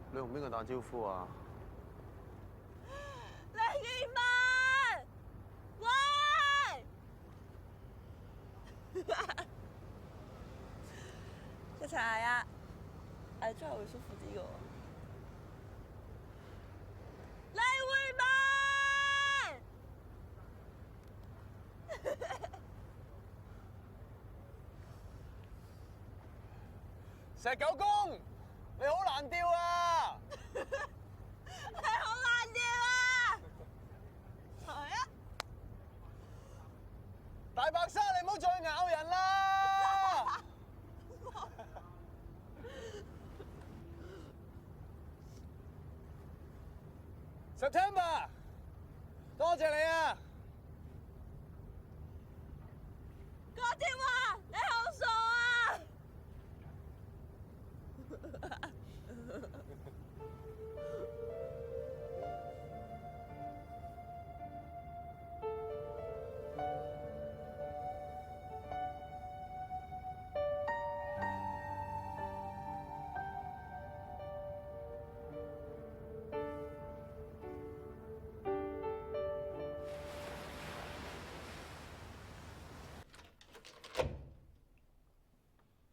你同邊個打招呼啊？李建文，喂！一齊嗌啊！嗌出嚟會舒服啲嘅喎。李會文，石狗公，你好難釣啊！你好難釣啊！係啊！大白鯊，你唔好再咬人啦！September，多謝你啊！郭天華，你好傻啊！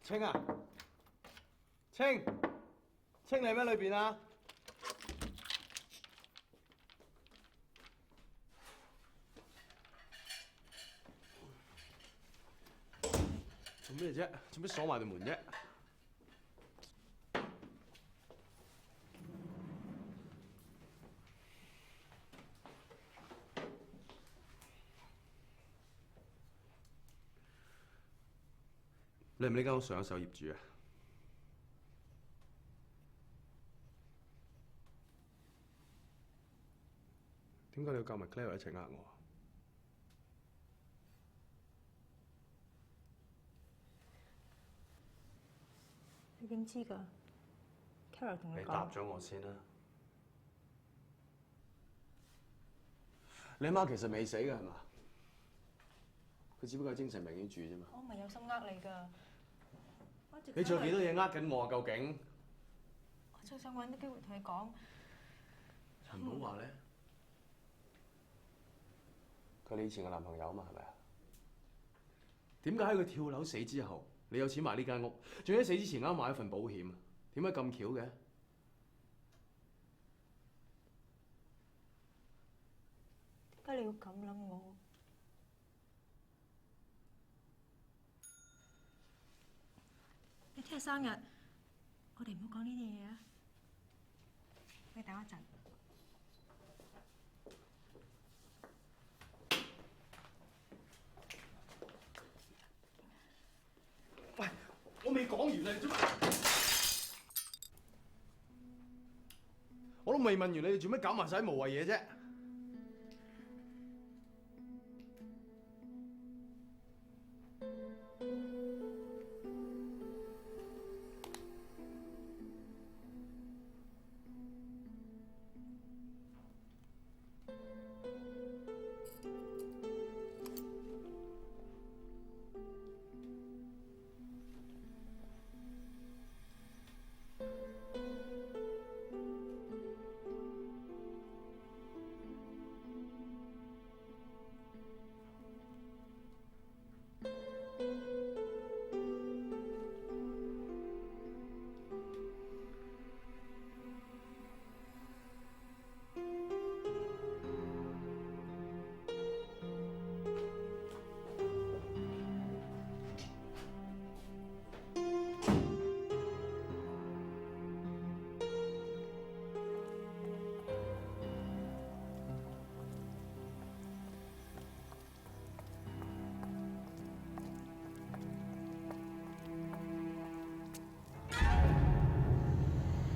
清啊，清你喺咩裏邊啊？做咩啫？做咩鎖埋道門啫？你係咪呢間屋上一手業主啊？點解你要夾埋 Clara 一齊呃我？你點知㗎 ？Carol 同你講。你答咗我先啦。你阿媽其實未死㗎係嘛？佢只不過係精神病院住啫嘛。我唔係有心呃你㗎。你仲有幾多嘢呃緊我啊？究竟？我就想揾啲機會同你講。陳寶華咧，佢你以前嘅男朋友嘛係咪啊？點解喺佢跳樓死之後，你有錢買呢間屋，仲喺死之前啱買一份保險啊？點解咁巧嘅？點解你要咁諗我？你聽日生日，我哋唔好講呢啲嘢啊！你等我一陣。喂，我未講完啊！你做乜？我都未問完你哋做咩搞埋晒啲無謂嘢啫？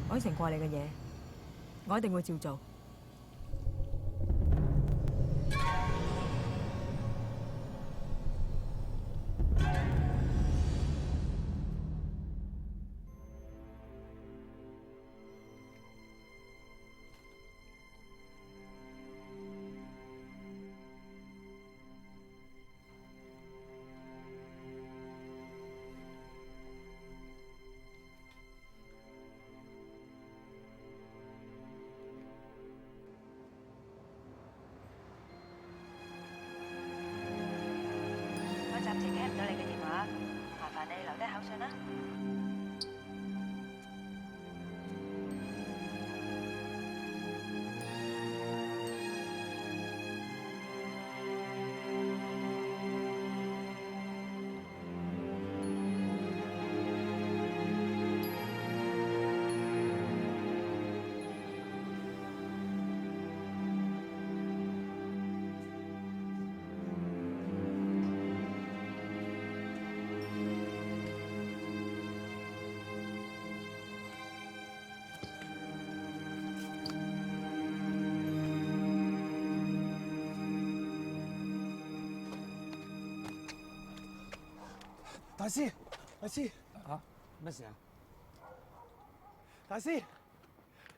我應承過你嘅嘢，我一定會照做。我暫時聽唔到你嘅電話，麻煩你留低口信啦。大師，大師，嚇咩事啊？大師，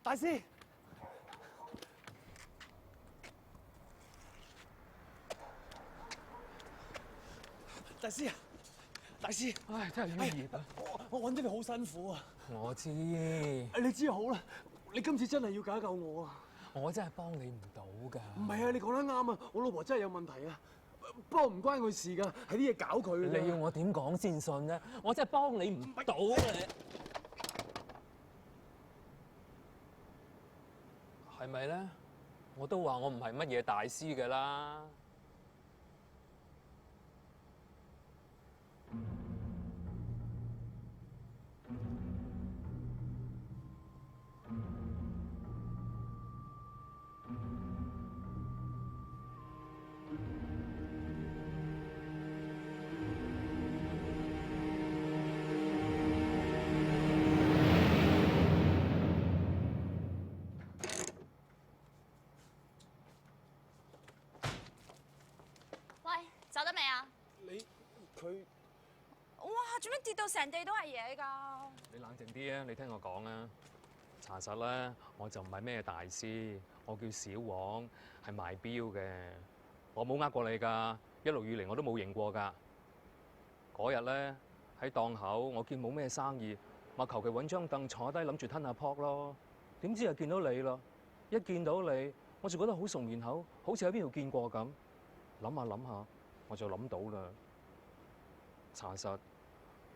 大師，大師啊，大師，唉，真係好熱啊！我揾咗你好辛苦啊！我知，你知好啦，你今次真係要解救我啊！我真係幫你唔到㗎。唔係啊，你講得啱啊！我老婆真係有問題啊！不過唔關佢事㗎，係啲嘢搞佢㗎啫。你要我點講先信咧？我真係幫你唔到你。係咪咧？我都話我唔係乜嘢大師㗎啦。喂，走得未啊？佢哇！做咩跌到成地都係嘢㗎？你冷靜啲啊！你聽我講啊。查實咧，我就唔係咩大師，我叫小黃，係賣錶嘅。我冇呃過你㗎，一路以嚟我都冇認過㗎。嗰日咧喺檔口，我見冇咩生意，我求其揾張凳坐低，諗住吞下泡咯。點知又見到你咯！一見到你，我就覺得好熟面口，好似喺邊度見過咁。諗下諗下，我就諗到啦。查實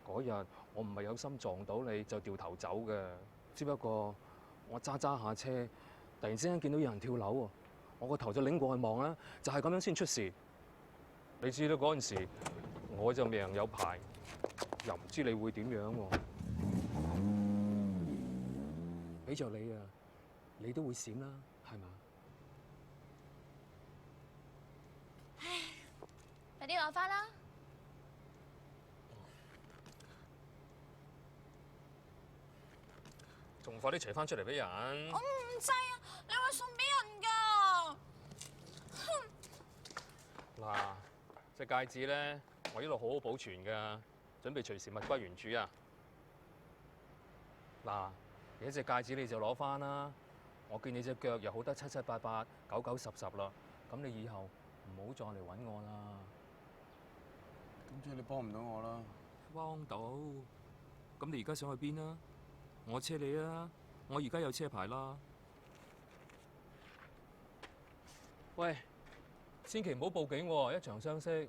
嗰日我唔係有心撞到你就掉頭走嘅，只不過我揸下車，突然之間見到有人跳樓喎，我個頭就擰過去望啦，就係咁樣先出事。你知道嗰陣時我就命有排，又唔知你會點樣喎。俾咗你啊，你都會閃啦，係嘛？快啲攞翻啦！仲快啲除翻出嚟俾人！我唔制啊！你話送俾人㗎。嗱，隻戒指咧，我一路好好保存㗎，準備隨時物歸原主啊！嗱，而家隻戒指你就攞翻啦。我見你隻腳又好得七七八八、九九十十啦，咁你以後唔好再嚟揾我啦。咁即係你幫唔到我啦。幫到？咁你而家想去邊啊？我車你啊！我而家有車牌啦。喂，千祈唔好報警喎，一場相識。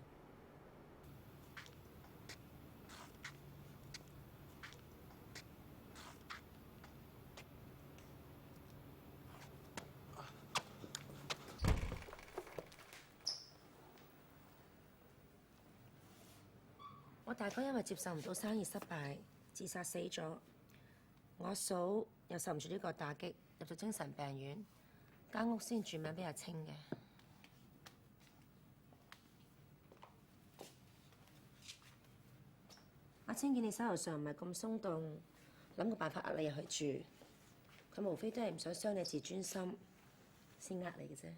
我大哥因為接受唔到生意失敗，自殺死咗。我阿嫂又受唔住呢個打擊，入咗精神病院，間屋先轉名俾阿清嘅。阿清見你手頭上唔係咁鬆動，諗個辦法呃你入去住，佢無非都係唔想傷你自尊心，先呃你嘅啫。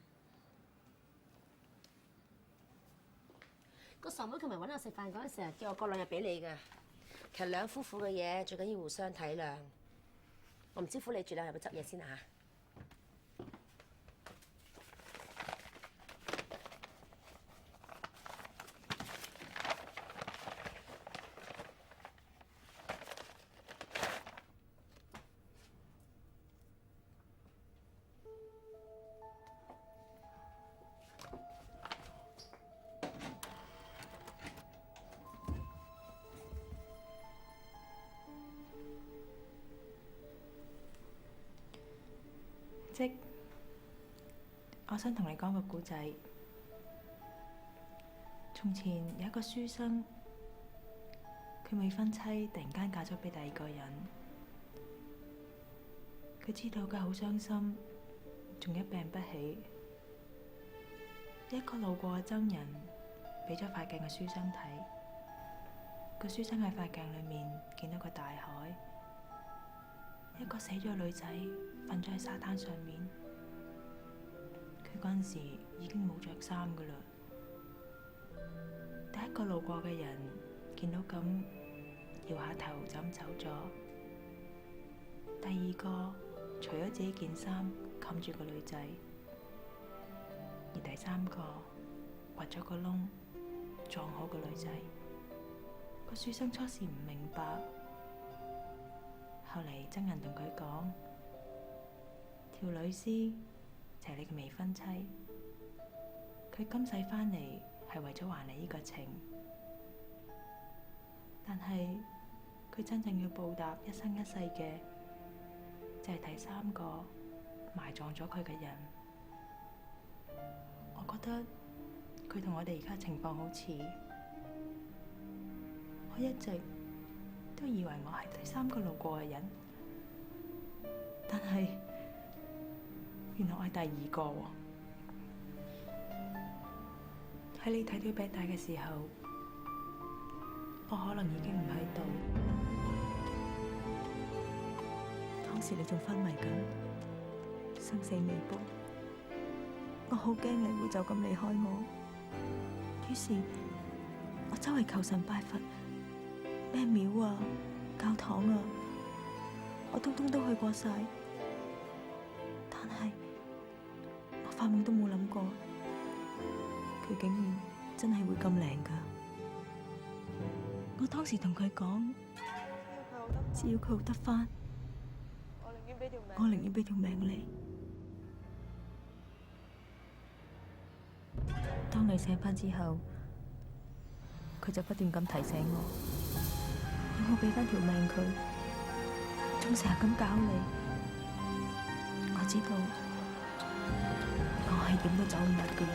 個傻妹琴日揾我食飯嗰陣時，叫我過兩日俾你嘅。其實兩夫婦嘅嘢最緊要互相體諒。我唔知苦你住啦，入去執嘢先嚇。即，我想同你講個故仔。從前有一個書生，佢未婚妻突然間嫁咗俾第二個人，佢知道佢好傷心，仲一病不起。一個路過嘅僧人俾咗塊鏡嘅書生睇，個書生喺塊鏡裏面見到個大海。一個死咗嘅女仔瞓咗喺沙灘上面，佢嗰陣時已經冇着衫㗎喇。第一個路過嘅人見到咁，搖下頭就咁走咗。第二個除咗自己件衫冚住個女仔，而第三個掘咗個窿撞好個女仔。個書生初時唔明白。後嚟僧人同佢講，條女屍就係你嘅未婚妻，佢今世翻嚟係係為咗還你呢個情，但係佢真正要報答一生一世嘅，就係第三個埋葬咗佢嘅人。我覺得佢同我哋而家情況好似，我一直都以為我係第三個路過嘅人，但係原來我係第二個喎。喺你睇到餅帶嘅時候，我可能已經唔喺度。當時你仲昏迷緊，生死未卜，我好驚你會就咁離開我。於是，我周圍求神拜佛，咩廟啊、教堂啊，我通通都去過晒。但係我發夢都冇諗過，佢竟然真係會咁靈㗎。我當時同佢講，只要佢好得返，我寧願俾條命你。當你醒返之後，佢就不斷咁提醒我，要我俾返條命佢，仲成日咁搞你。我知道我係點都走唔甩㗎啦。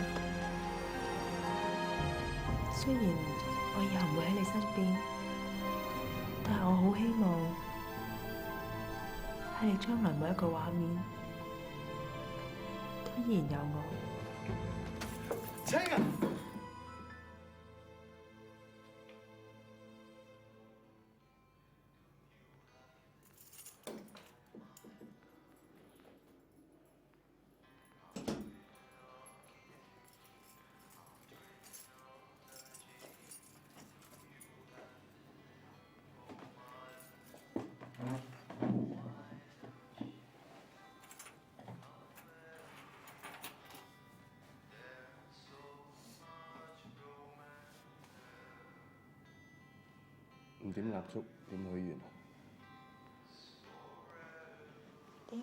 雖然我以後唔會喺你身邊，但係我好希望喺你將來每一個畫面都依然有我。青啊！唔點蠟燭點許願啊？點？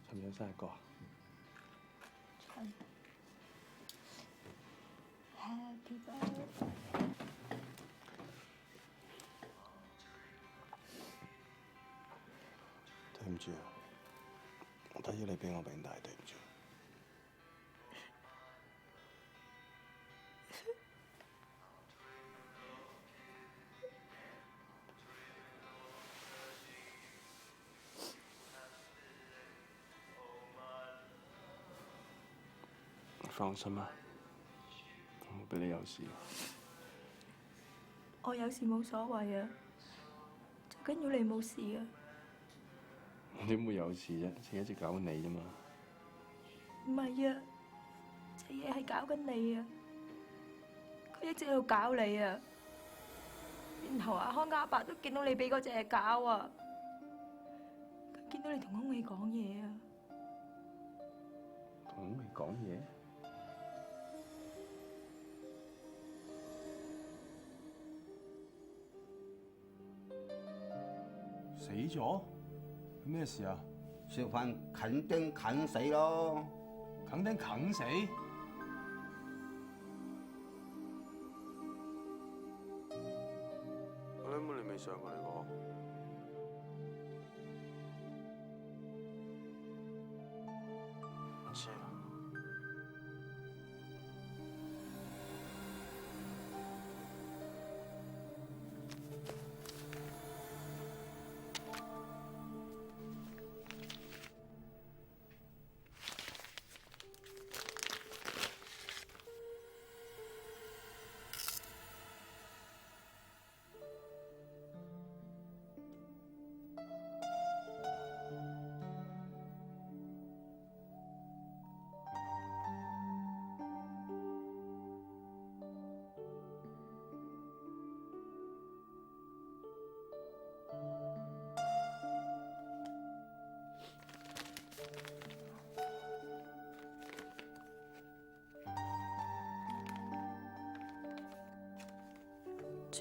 尋日生日歌啊？ Happy birthday。對唔住啊，我得要你俾我餅帶，對唔住。放心啊，我冇俾你有事。我有事冇所謂啊，最緊要你冇事啊。我點會有事啫？淨係一直搞緊你啫嘛。唔係啊，隻嘢係搞緊你啊，佢一直喺度搞你啊。然後阿康阿伯都見到你俾嗰隻嘢搞啊，佢見到你同空氣講嘢啊。同空氣講嘢？死咗？咩事啊？小芬肯定啃死咯，肯定啃死。我諗你未上過嚟過。唔知啊。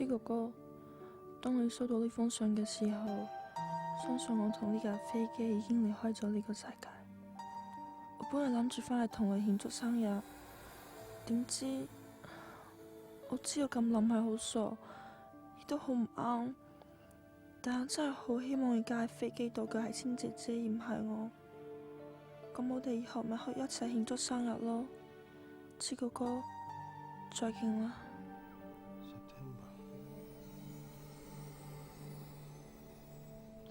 黐哥哥，當你收到呢封信嘅時候，相信我同呢架飛機已經離開咗呢個世界。我本來諗住返嚟同你慶祝生日，點知我知道咁諗係好傻，亦都好唔啱。但我真係好希望而家喺飛機度嘅係千姐姐而唔係我。咁我哋以後咪可以一齊慶祝生日咯。黐哥哥，再見啦。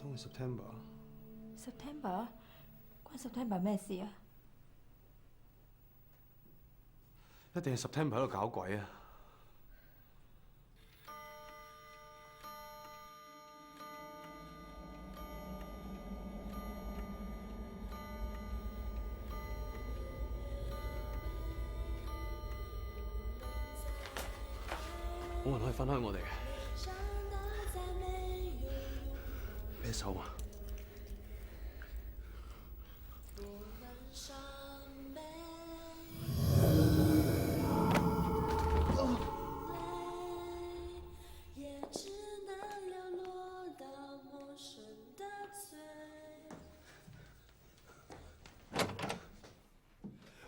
都係 September。September？ 關 September 咩事啊？一定係 September 喺度搞鬼啊！冇人可以分開我哋嘅。咩手啊？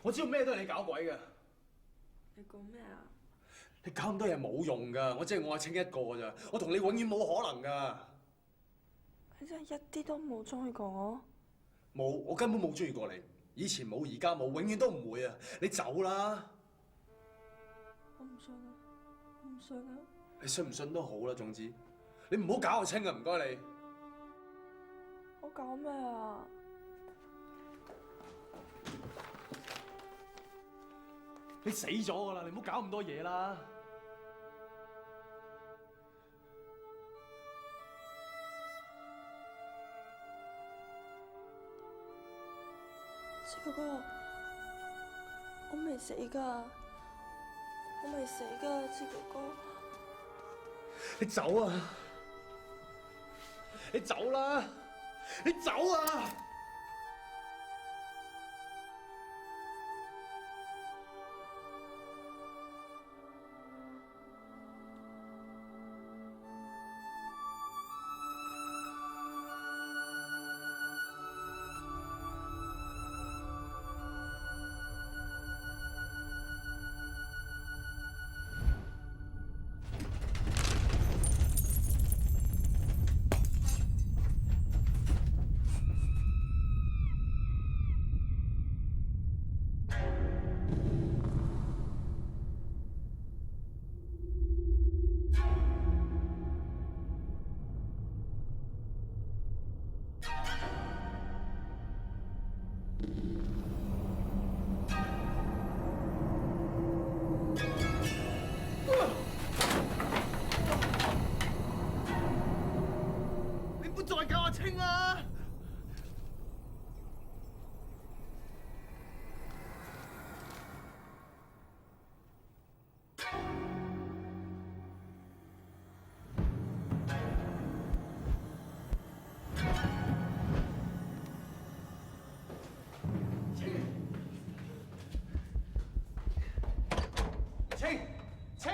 我知道咩都係你搞鬼嘅。你講咩啊？你搞咁多嘢冇用㗎，我只係愛清一個咋，我同你永遠冇可能㗎。你真係一啲都冇中意過我？冇，我根本冇中意過你。以前冇，而家冇，永遠都唔會啊！你走啦！我唔信啊！我唔信啊！你信唔信都好啦，總之你唔好搞我清啊！唔該你。我搞咩啊？你死咗㗎啦！你唔好搞咁多嘢啦！黐哥哥，我未死㗎，我未死㗎，黐哥哥。你走啊！你走啦！你走啊！再教我清啊！清！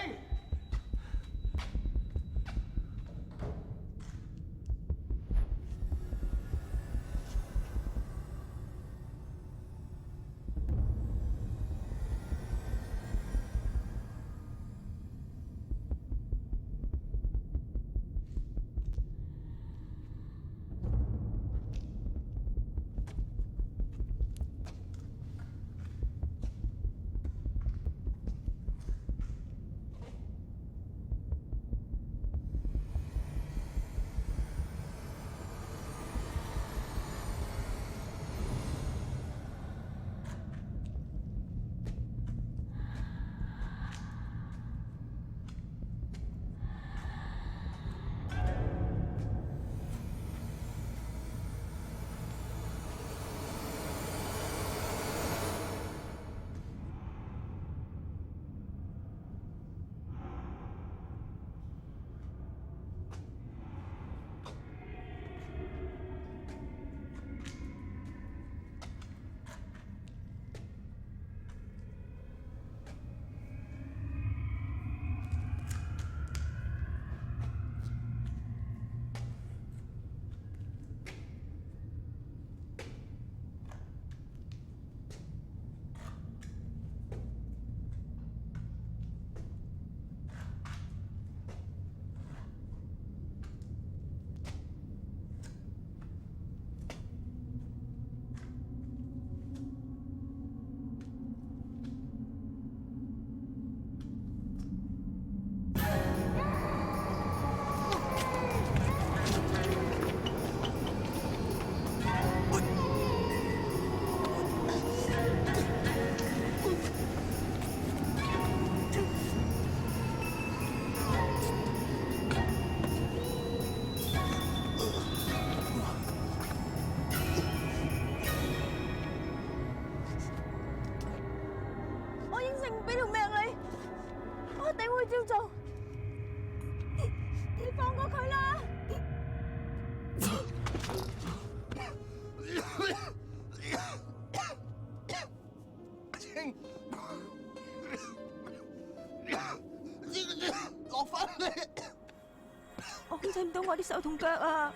睇唔到我啲手同腳啊！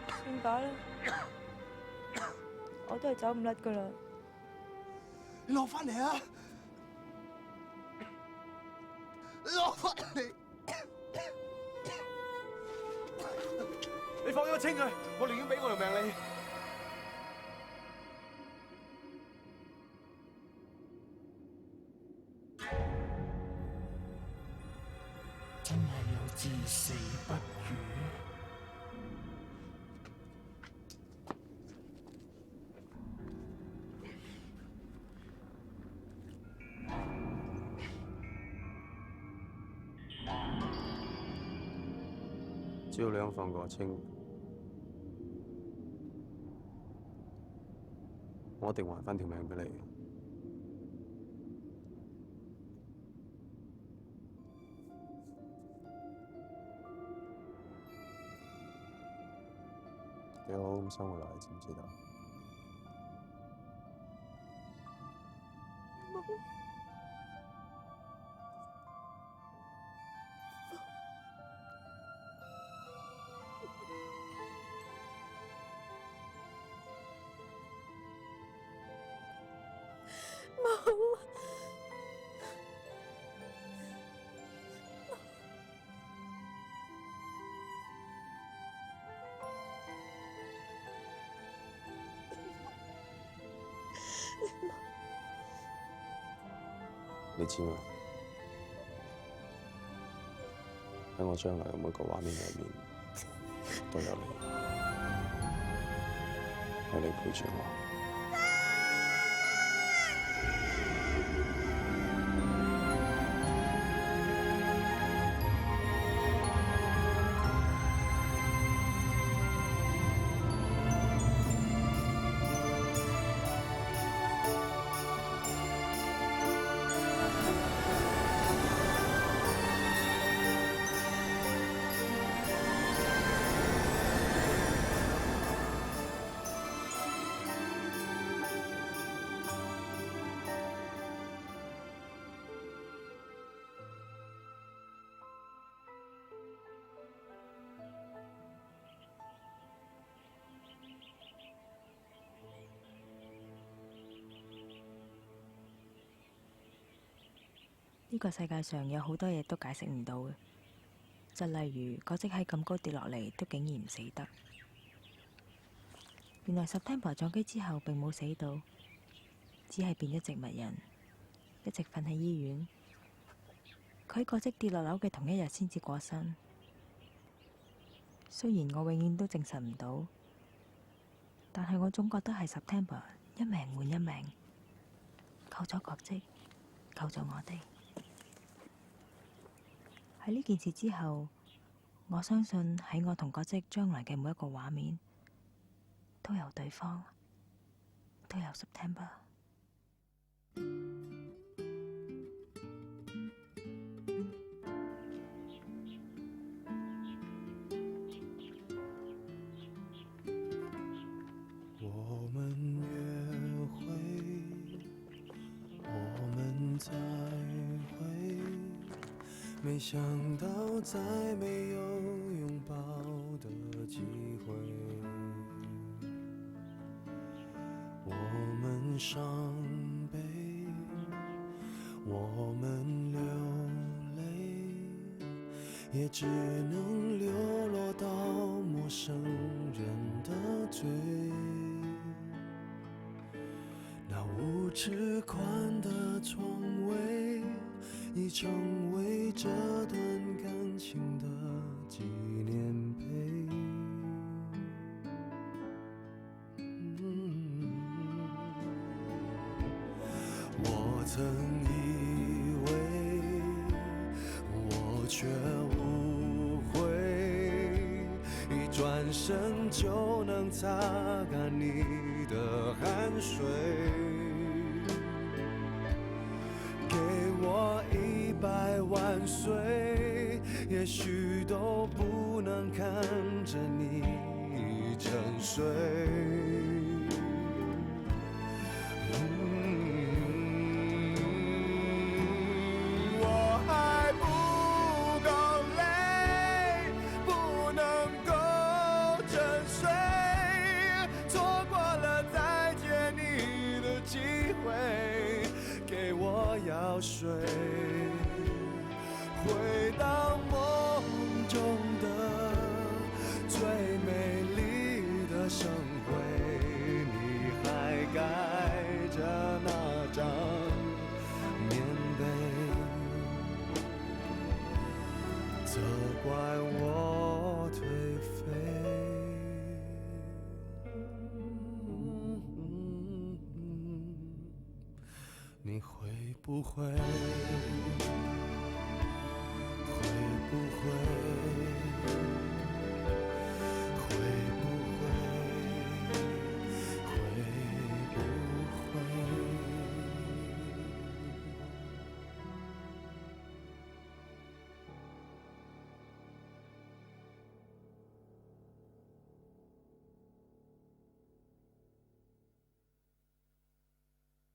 算罷啦，我都係走唔甩噶啦。你落翻嚟啊！落翻嚟！你放咗清佢，我寧願俾我條命你。真係有至死不渝。只要你肯放過阿清，我一定還翻條命俾你。你好好咁生活落嚟，知唔知道？你知嗎？喺我將來嘅每個畫面裏面，都有你，有你陪住我。呢個世界上有好多嘢都解釋唔到嘅，就例如嗰隻喺咁高跌落嚟都竟然唔死得。原來 September 撞機之後並冇死到，只係變咗植物人，一直瞓喺醫院。佢喺嗰隻跌落樓嘅同一日先至過身。雖然我永遠都證實唔到，但係我總覺得係 September 一命換一命，救咗國籍，救咗我哋。喺呢件事之後，我相信喺我同國籍將來嘅每一個畫面，都有對方，都有 September。我們約會，我們再會，沒想到再沒有擁抱的機會。我們傷悲，我們流淚，也只能流落到陌生人的嘴。那5尺寬的窗位，已成為這段感情的紀念碑。我曾以為我卻誤會，一轉身就能擦乾你的汗水。給我100萬歲，也許都不能看着你沉睡。要睡，回到梦中的最美丽的盛会，你还盖着那张棉被，责怪我颓废。你会不会？会不会？